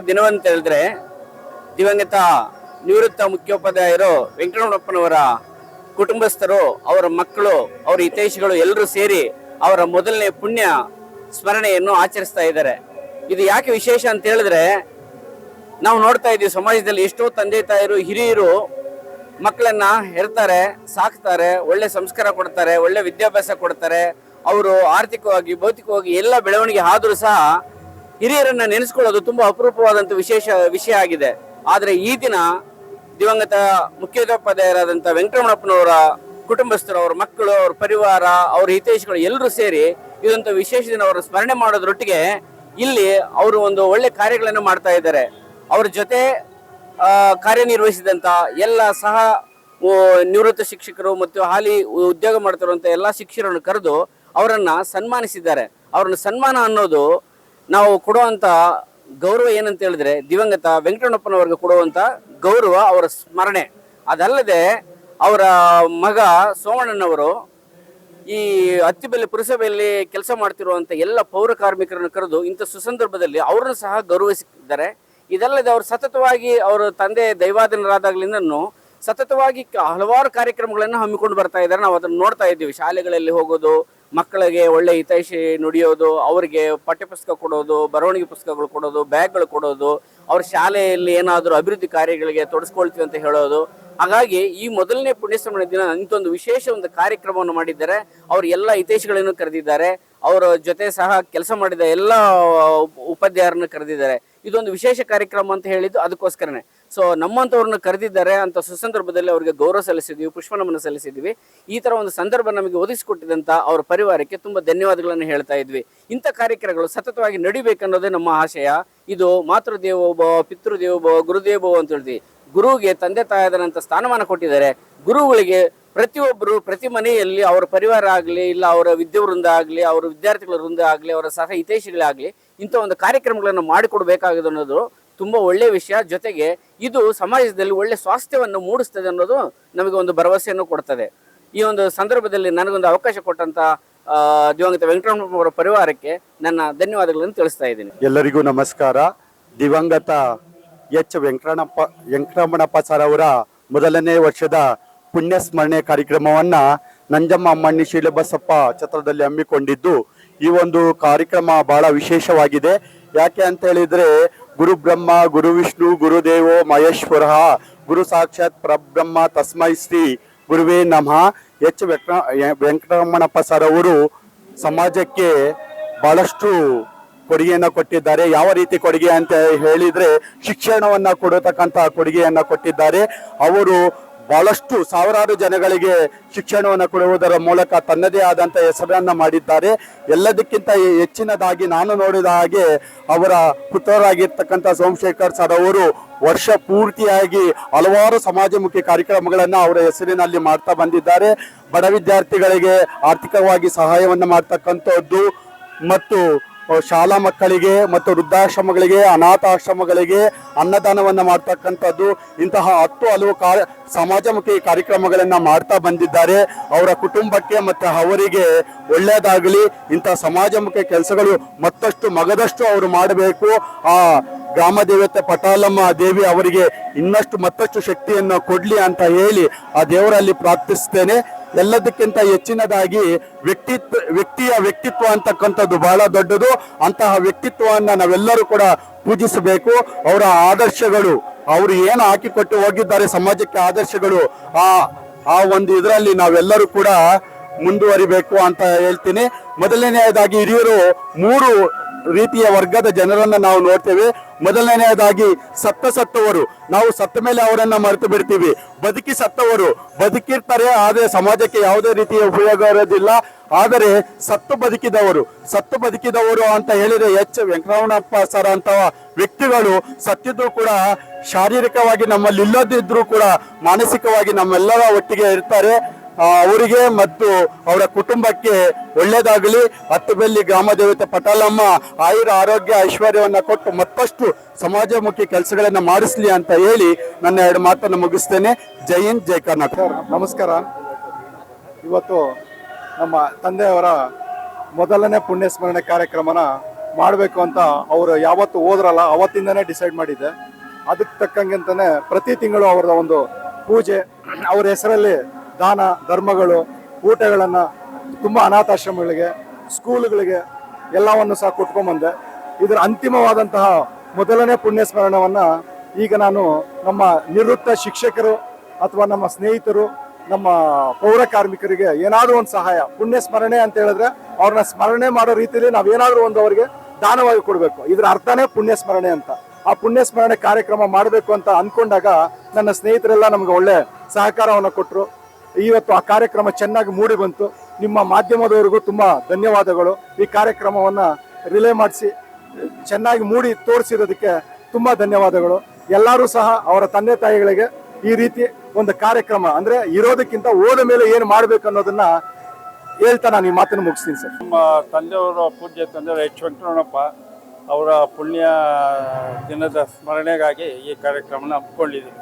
ದಿನವಂತ ಹೇಳಿದ್ರೆ ದಿವಂಗತ ನಿವೃತ್ತ ಮುಖ್ಯೋಪಾಧ್ಯಾಯರು ವೆಂಕಟರಮಣಪ್ಪನವರ ಕುಟುಂಬಸ್ಥರು, ಅವರ ಮಕ್ಕಳು, ಅವರ ಹಿತೈಷಿಗಳು ಎಲ್ಲರೂ ಸೇರಿ ಅವರ ಮೊದಲನೇ ಪುಣ್ಯ ಸ್ಮರಣೆಯನ್ನು ಆಚರಿಸ್ತಾ ಇದ್ದಾರೆ. ಇದು ಯಾಕೆ ವಿಶೇಷ ಅಂತ ಹೇಳಿದ್ರೆ, ನಾವು ನೋಡ್ತಾ ಇದ್ದೀವಿ ಸಮಾಜದಲ್ಲಿ ಎಷ್ಟೋ ತಂದೆ ತಾಯಿರು, ಹಿರಿಯರು ಮಕ್ಕಳನ್ನ ಹೆರ್ತಾರೆ, ಸಾಕ್ತಾರೆ, ಒಳ್ಳೆ ಸಂಸ್ಕಾರ ಕೊಡ್ತಾರೆ, ಒಳ್ಳೆ ವಿದ್ಯಾಭ್ಯಾಸ ಕೊಡ್ತಾರೆ. ಅವರು ಆರ್ಥಿಕವಾಗಿ, ಭೌತಿಕವಾಗಿ ಎಲ್ಲ ಬೆಳವಣಿಗೆ ಆದರೂ ಸಹ ಹಿರಿಯರನ್ನ ನೆನೆಸ್ಕೊಳ್ಳೋದು ತುಂಬಾ ಅಪರೂಪವಾದಂಥ ವಿಷಯ ಆಗಿದೆ. ಆದರೆ ಈ ದಿನ ದಿವಂಗತ ಮುಖ್ಯೋಪಾಧ್ಯಾಯರಾದಂಥ ವೆಂಕಟರಮಣಪ್ಪನವರ ಕುಟುಂಬಸ್ಥರು, ಅವರ ಮಕ್ಕಳು, ಅವರ ಪರಿವಾರ, ಅವರ ಹಿತೈಷಿಗಳು ಎಲ್ಲರೂ ಸೇರಿ ಇದೊಂದು ವಿಶೇಷ ದಿನ ಅವರ ಸ್ಮರಣೆ ಮಾಡೋದ್ರೊಟ್ಟಿಗೆ ಇಲ್ಲಿ ಅವರು ಒಂದು ಒಳ್ಳೆ ಕಾರ್ಯಗಳನ್ನು ಮಾಡ್ತಾ ಇದ್ದಾರೆ. ಅವ್ರ ಜೊತೆ ಕಾರ್ಯನಿರ್ವಹಿಸಿದಂಥ ಎಲ್ಲ ಸಹ ನಿವೃತ್ತ ಶಿಕ್ಷಕರು ಮತ್ತು ಹಾಲಿ ಉದ್ಯೋಗ ಮಾಡ್ತಿರುವಂಥ ಎಲ್ಲ ಶಿಕ್ಷಕರನ್ನು ಕರೆದು ಅವರನ್ನ ಸನ್ಮಾನಿಸಿದ್ದಾರೆ. ಅವ್ರನ್ನ ಸನ್ಮಾನ ಅನ್ನೋದು ನಾವು ಕೊಡುವಂಥ ಗೌರವ ಏನಂತ ಹೇಳಿದ್ರೆ, ದಿವಂಗತ ವೆಂಕಟರಮಣಪ್ಪನವರಿಗೆ ಕೊಡುವಂಥ ಗೌರವ, ಅವರ ಸ್ಮರಣೆ. ಅದಲ್ಲದೆ ಅವರ ಮಗ ಸೋಮಣ್ಣನವರು ಈ ಅತ್ತಿಬೆಲೆ ಪುರಸಭೆಯಲ್ಲಿ ಕೆಲಸ ಮಾಡ್ತಿರುವಂಥ ಎಲ್ಲ ಪೌರ ಕಾರ್ಮಿಕರನ್ನು ಕರೆದು ಇಂಥ ಸುಸಂದರ್ಭದಲ್ಲಿ ಅವರನ್ನು ಸಹ ಗೌರವಿಸಿದ್ದಾರೆ. ಇದಲ್ಲದೆ ಅವರು ಸತತವಾಗಿ ಅವರ ತಂದೆ ದೈವಾಧೀನರಾದಾಗಲಿಂದನೂ ಸತತವಾಗಿ ಹಲವಾರು ಕಾರ್ಯಕ್ರಮಗಳನ್ನು ಹಮ್ಮಿಕೊಂಡು ಬರ್ತಾ ಇದ್ದಾರೆ. ನಾವು ಅದನ್ನು ನೋಡ್ತಾ ಇದ್ದೀವಿ. ಶಾಲೆಗಳಲ್ಲಿ ಹೋಗೋದು, ಮಕ್ಕಳಿಗೆ ಒಳ್ಳೆ ಹಿತೈಷಿ ನುಡಿಯೋದು, ಅವರಿಗೆ ಪಠ್ಯಪುಸ್ತಕ ಕೊಡೋದು, ಬರವಣಿಗೆ ಪುಸ್ತಕಗಳು ಕೊಡೋದು, ಬ್ಯಾಗ್ಗಳು ಕೊಡೋದು, ಅವ್ರ ಶಾಲೆಯಲ್ಲಿ ಏನಾದರೂ ಅಭಿವೃದ್ಧಿ ಕಾರ್ಯಗಳಿಗೆ ತೊಡಸ್ಕೊಳ್ತೀವಿ ಅಂತ ಹೇಳೋದು. ಹಾಗಾಗಿ ಈ ಮೊದಲನೇ ಪುಣ್ಯಸ್ಮರಣೆ ದಿನ ಇಂಥೊಂದು ವಿಶೇಷ ಒಂದು ಕಾರ್ಯಕ್ರಮವನ್ನು ಮಾಡಿದ್ದಾರೆ. ಅವರು ಎಲ್ಲ ಹಿತೈಷಿಗಳನ್ನು ಕರೆದಿದ್ದಾರೆ. ಅವರ ಜೊತೆ ಸಹ ಕೆಲಸ ಮಾಡಿದ ಎಲ್ಲ ಉಪಾಧ್ಯಾಯರನ್ನು ಕರೆದಿದ್ದಾರೆ. ಇದೊಂದು ವಿಶೇಷ ಕಾರ್ಯಕ್ರಮ ಅಂತ ಹೇಳಿದ್ದು ಅದಕ್ಕೋಸ್ಕರನೇ. ಸೊ ನಮ್ಮಂಥವ್ರನ್ನ ಕರೆದಿದ್ದಾರೆ ಅಂತ ಸುಸಂದರ್ಭದಲ್ಲಿ ಅವರಿಗೆ ಗೌರವ ಸಲ್ಲಿಸಿದ್ವಿ, ಪುಷ್ಪನಮನ ಸಲ್ಲಿಸಿದ್ವಿ. ಈ ಥರ ಒಂದು ಸಂದರ್ಭ ನಮಗೆ ಒದಗಿಸಿಕೊಟ್ಟಿದಂಥ ಅವರ ಪರಿವಾರಕ್ಕೆ ತುಂಬ ಧನ್ಯವಾದಗಳನ್ನು ಹೇಳ್ತಾ ಇದ್ವಿ. ಇಂಥ ಕಾರ್ಯಕ್ರಮಗಳು ಸತತವಾಗಿ ನಡಿಬೇಕನ್ನೋದೇ ನಮ್ಮ ಆಶಯ. ಇದು ಮಾತೃದೇವೋಭವ, ಪಿತೃದೇವೋಭವ, ಗುರುದೇವೋಭವ ಅಂತ ಹೇಳ್ತೀವಿ. ಗುರುವಿಗೆ ತಂದೆ ತಾಯಾದಂಥ ಸ್ಥಾನಮಾನ ಕೊಟ್ಟಿದ್ದಾರೆ. ಗುರುಗಳಿಗೆ ಪ್ರತಿಯೊಬ್ಬರು ಪ್ರತಿ ಮನೆಯಲ್ಲಿ ಅವರ ಪರಿವಾರ ಆಗಲಿ, ಇಲ್ಲ ಅವರ ವಿದ್ಯಾವೃಂದ ಆಗಲಿ, ಅವರ ವಿದ್ಯಾರ್ಥಿಗಳ ವೃಂದ ಆಗಲಿ, ಅವರ ಸಹ ಹಿತೈಷಿಗಳಾಗಲಿ ಇಂಥ ಒಂದು ಕಾರ್ಯಕ್ರಮಗಳನ್ನು ಮಾಡಿಕೊಡ್ಬೇಕಾಗಿದೆ ಅನ್ನೋದು ತುಂಬ ಒಳ್ಳೆಯ ವಿಷಯ. ಜೊತೆಗೆ ಇದು ಸಮಾಜದಲ್ಲಿ ಒಳ್ಳೆ ಸ್ವಾಸ್ಥ್ಯವನ್ನು ಮೂಡಿಸ್ತದೆ ಅನ್ನೋದು ನಮಗೆ ಒಂದು ಭರವಸೆಯನ್ನು ಕೊಡ್ತದೆ. ಈ ಒಂದು ಸಂದರ್ಭದಲ್ಲಿ ನನಗೊಂದು ಅವಕಾಶ ಕೊಟ್ಟಂತ ದಿವಂಗತ ವೆಂಕಟರಮಣಪ್ಪನವರ ಪರಿವಾರಕ್ಕೆ ನನ್ನ ಧನ್ಯವಾದಗಳನ್ನು ತಿಳಿಸ್ತಾ ಇದ್ದೀನಿ. ಎಲ್ಲರಿಗೂ ನಮಸ್ಕಾರ. ದಿವಂಗತ ಎಚ್ ವೆಂಕಟರಮಣಪ್ಪ ಸರ್ ಅವರ ಮೊದಲನೇ ವರ್ಷದ ಪುಣ್ಯ ಸ್ಮರಣೆ ಕಾರ್ಯಕ್ರಮವನ್ನ ನಂಜಮ್ಮ ಅಮ್ಮಣ್ಣಿ ಶೀಲಬಸಪ್ಪ ಛತ್ರದಲ್ಲಿ ಹಮ್ಮಿಕೊಂಡಿದ್ದು, ಈ ಒಂದು ಕಾರ್ಯಕ್ರಮ ಬಹಳ ವಿಶೇಷವಾಗಿದೆ. ಯಾಕೆ ಅಂತ ಹೇಳಿದ್ರೆ, ಗುರು ಬ್ರಹ್ಮ ಗುರು ವಿಷ್ಣು ಗುರುದೇವೋ ಮಹೇಶ್ವರ ಗುರು ಸಾಕ್ಷಾತ್ ಪರಬ್ರಹ್ಮ ತಸ್ಮೈ ಶ್ರೀ ಗುರುವೇ ನಮಃ. ಎಚ್ ವೆಂಕಟರಮಣಪ್ಪ ಸರ್ ಅವರು ಸಮಾಜಕ್ಕೆ ಬಹಳಷ್ಟು ಕೊಡುಗೆಯನ್ನ ಕೊಟ್ಟಿದ್ದಾರೆ. ಯಾವ ರೀತಿ ಕೊಡುಗೆ ಅಂತ ಹೇಳಿದ್ರೆ, ಶಿಕ್ಷಣವನ್ನ ಕೊಡತಕ್ಕಂತ ಕೊಡುಗೆಯನ್ನ ಕೊಟ್ಟಿದ್ದಾರೆ. ಅವರು ಬಹಳಷ್ಟು ಸಾವಿರಾರು ಜನಗಳಿಗೆ ಶಿಕ್ಷಣವನ್ನು ಕೊಡುವುದರ ಮೂಲಕ ತನ್ನದೇ ಆದಂಥ ಹೆಸರನ್ನ ಮಾಡಿದ್ದಾರೆ. ಎಲ್ಲದಕ್ಕಿಂತ ಹೆಚ್ಚಿನದಾಗಿ ನಾನು ನೋಡಿದ ಹಾಗೆ ಅವರ ಪುತ್ರರಾಗಿರ್ತಕ್ಕಂಥ ಸೋಮಶೇಖರ್ ಸರ್ ಅವರು ವರ್ಷ ಪೂರ್ತಿಯಾಗಿ ಹಲವಾರು ಸಮಾಜಮುಖಿ ಕಾರ್ಯಕ್ರಮಗಳನ್ನು ಅವರ ಹೆಸರಿನಲ್ಲಿ ಮಾಡ್ತಾ ಬಂದಿದ್ದಾರೆ. ಬಡ ವಿದ್ಯಾರ್ಥಿಗಳಿಗೆ ಆರ್ಥಿಕವಾಗಿ ಸಹಾಯವನ್ನು ಮಾಡ್ತಕ್ಕಂಥದ್ದು ಮತ್ತು ಶಾಲಾ ಮಕ್ಕಳಿಗೆ ಮತ್ತು ವೃದ್ಧಾಶ್ರಮಗಳಿಗೆ, ಅನಾಥಾಶ್ರಮಗಳಿಗೆ ಅನ್ನದಾನವನ್ನು ಮಾಡ್ತಕ್ಕಂಥದ್ದು, ಇಂತಹ 10 ಹಲವು ಸಮಾಜಮುಖಿ ಕಾರ್ಯಕ್ರಮಗಳನ್ನು ಮಾಡ್ತಾ ಬಂದಿದ್ದಾರೆ. ಅವರ ಕುಟುಂಬಕ್ಕೆ ಮತ್ತು ಅವರಿಗೆ ಒಳ್ಳೆಯದಾಗಲಿ. ಇಂತಹ ಸಮಾಜಮುಖಿ ಕೆಲಸಗಳು ಮತ್ತಷ್ಟು ಮಗದಷ್ಟು ಅವರು ಮಾಡಬೇಕು. ಆ ಗ್ರಾಮ ದೇವತೆ ಪಟಾಲಮ್ಮ ದೇವಿ ಅವರಿಗೆ ಇನ್ನಷ್ಟು ಮತ್ತಷ್ಟು ಶಕ್ತಿಯನ್ನು ಕೊಡ್ಲಿ ಅಂತ ಹೇಳಿ ಆ ದೇವರಲ್ಲಿ ಪ್ರಾರ್ಥಿಸ್ತೇನೆ. ಎಲ್ಲದಕ್ಕಿಂತ ಹೆಚ್ಚಿನದಾಗಿ ವ್ಯಕ್ತಿಯ ವ್ಯಕ್ತಿತ್ವ ಅಂತಕ್ಕಂಥದ್ದು ಬಹಳ ದೊಡ್ಡದು. ಅಂತಹ ವ್ಯಕ್ತಿತ್ವವನ್ನು ನಾವೆಲ್ಲರೂ ಕೂಡ ಪೂಜಿಸಬೇಕು. ಅವರ ಆದರ್ಶಗಳು, ಅವರು ಏನು ಹಾಕಿಕೊಟ್ಟು ಹೋಗಿದ್ದಾರೆ ಸಮಾಜಕ್ಕೆ ಆದರ್ಶಗಳು, ಆ ಒಂದು ಇದರಲ್ಲಿ ನಾವೆಲ್ಲರೂ ಕೂಡ ಮುಂದುವರಿಬೇಕು ಅಂತ ಹೇಳ್ತೀನಿ. ಮೊದಲನೆಯದಾಗಿ ಹಿರಿಯರು 3 ರೀತಿಯ ವರ್ಗದ ಜನರನ್ನ ನಾವು ನೋಡ್ತೇವೆ. ಮೊದಲನೆಯದಾಗಿ ಸತ್ತವರು, ನಾವು ಸತ್ತ ಮೇಲೆ ಅವರನ್ನ ಮರೆತು ಬಿಡ್ತೀವಿ. ಬದುಕಿ ಸತ್ತವರು ಬದುಕಿರ್ತಾರೆ, ಆದರೆ ಸಮಾಜಕ್ಕೆ ಯಾವುದೇ ರೀತಿಯ ಉಪಯೋಗ ಇರೋದಿಲ್ಲ. ಆದರೆ ಸತ್ತು ಬದುಕಿದವರು ಅಂತ ಹೇಳಿದ್ರೆ ಎಚ್ ವೆಂಕಟರಮಣಪ್ಪ ಸರ್ ಅಂತ ವ್ಯಕ್ತಿಗಳು ಸತ್ತಿದ್ರು ಕೂಡ ಶಾರೀರಿಕವಾಗಿ ನಮ್ಮಲ್ಲಿ ಇಲ್ಲದಿದ್ರು ಕೂಡ ಮಾನಸಿಕವಾಗಿ ನಮ್ಮೆಲ್ಲರ ಒಟ್ಟಿಗೆ ಇರ್ತಾರೆ. ಅವರಿಗೆ ಮತ್ತು ಅವರ ಕುಟುಂಬಕ್ಕೆ ಒಳ್ಳೆಯದಾಗಲಿ. ಹತ್ತುಬೆಲ್ಲಿ ಗ್ರಾಮ ದೇವತೆ ಪಟಾಲಮ್ಮ ಆಯುರ ಆರೋಗ್ಯ ಐಶ್ವರ್ಯವನ್ನ ಕೊಟ್ಟು ಮತ್ತಷ್ಟು ಸಮಾಜಮುಖಿ ಕೆಲಸಗಳನ್ನ ಮಾಡಿಸ್ಲಿ ಅಂತ ಹೇಳಿ ನನ್ನ 2 ಮಾತನ್ನು ಮುಗಿಸ್ತೇನೆ. ಜೈ ಹಿಂದ್, ಜೈ ಕರ್ನಾಟಕ. ನಮಸ್ಕಾರ. ಇವತ್ತು ನಮ್ಮ ತಂದೆಯವರ ಮೊದಲನೇ ಪುಣ್ಯ ಸ್ಮರಣೆ ಕಾರ್ಯಕ್ರಮನ ಮಾಡಬೇಕು ಅಂತ ಅವರು ಯಾವತ್ತು ಹೋದ್ರಲ್ಲ ಅವತ್ತಿಂದನೇ ಡಿಸೈಡ್ ಮಾಡಿದ್ದೆ. ಅದಕ್ಕೆ ತಕ್ಕಂಗೆ ಅಂತಾನೆ ಪ್ರತಿ ತಿಂಗಳು ಅವರ ಒಂದು ಪೂಜೆ, ಅವ್ರ ಹೆಸರಲ್ಲಿ ದಾನ ಧರ್ಮಗಳು, ಊಟಗಳನ್ನು ತುಂಬ ಅನಾಥಾಶ್ರಮಗಳಿಗೆ, ಸ್ಕೂಲ್ಗಳಿಗೆ ಎಲ್ಲವನ್ನು ಸಹ ಕೊಟ್ಕೊಂಬಂದೆ. ಇದರ ಅಂತಿಮವಾದಂತಹ ಮೊದಲನೇ ಪುಣ್ಯ ಸ್ಮರಣವನ್ನು ಈಗ ನಾನು ನಮ್ಮ ನಿವೃತ್ತ ಶಿಕ್ಷಕರು ಅಥವಾ ನಮ್ಮ ಸ್ನೇಹಿತರು, ನಮ್ಮ ಪೌರ ಕಾರ್ಮಿಕರಿಗೆ ಏನಾದರೂ ಒಂದು ಸಹಾಯ, ಪುಣ್ಯ ಸ್ಮರಣೆ ಅಂತ ಹೇಳಿದ್ರೆ ಅವ್ರನ್ನ ಸ್ಮರಣೆ ಮಾಡೋ ರೀತಿಯಲ್ಲಿ ನಾವೇನಾದರೂ ಒಂದು ಅವರಿಗೆ ದಾನವಾಗಿ ಕೊಡಬೇಕು. ಇದರ ಅರ್ಥನೇ ಪುಣ್ಯ ಸ್ಮರಣೆ ಅಂತ. ಆ ಪುಣ್ಯ ಸ್ಮರಣೆ ಕಾರ್ಯಕ್ರಮ ಮಾಡಬೇಕು ಅಂತ ಅಂದ್ಕೊಂಡಾಗ ನನ್ನ ಸ್ನೇಹಿತರೆಲ್ಲ ನಮ್ಗೆ ಒಳ್ಳೆ ಸಹಕಾರವನ್ನು ಕೊಟ್ಟರು. ಇವತ್ತು ಆ ಕಾರ್ಯಕ್ರಮ ಚೆನ್ನಾಗಿ ಮೂಡಿ ಬಂತು. ನಿಮ್ಮ ಮಾಧ್ಯಮದವರಿಗೂ ತುಂಬ ಧನ್ಯವಾದಗಳು. ಈ ಕಾರ್ಯಕ್ರಮವನ್ನು ರಿಲೇ ಮಾಡಿಸಿ ಚೆನ್ನಾಗಿ ಮೂಡಿ ತೋರಿಸಿರೋದಕ್ಕೆ ತುಂಬ ಧನ್ಯವಾದಗಳು. ಎಲ್ಲರೂ ಸಹ ಅವರ ತಂದೆ ತಾಯಿಗಳಿಗೆ ಈ ರೀತಿ ಒಂದು ಕಾರ್ಯಕ್ರಮ ಅಂದರೆ ಇರೋದಕ್ಕಿಂತ ಹೋದ ಮೇಲೆ ಏನು ಮಾಡಬೇಕು ಅನ್ನೋದನ್ನ ಹೇಳ್ತಾ ನಾನು ಈ ಮಾತನ್ನು ಮುಗಿಸ್ತೀನಿ ಸರ್. ನಮ್ಮ ತಂದೆಯವರ ಪೂಜ್ಯ ತಂದೆ ಎಚ್ ವೆಂಕಟರಮಣಪ್ಪ ಅವರ ಪುಣ್ಯ ದಿನದ ಸ್ಮರಣೆಗಾಗಿ ಈ ಕಾರ್ಯಕ್ರಮನ ಹಮ್ಮಿಕೊಂಡಿದ್ದೀವಿ.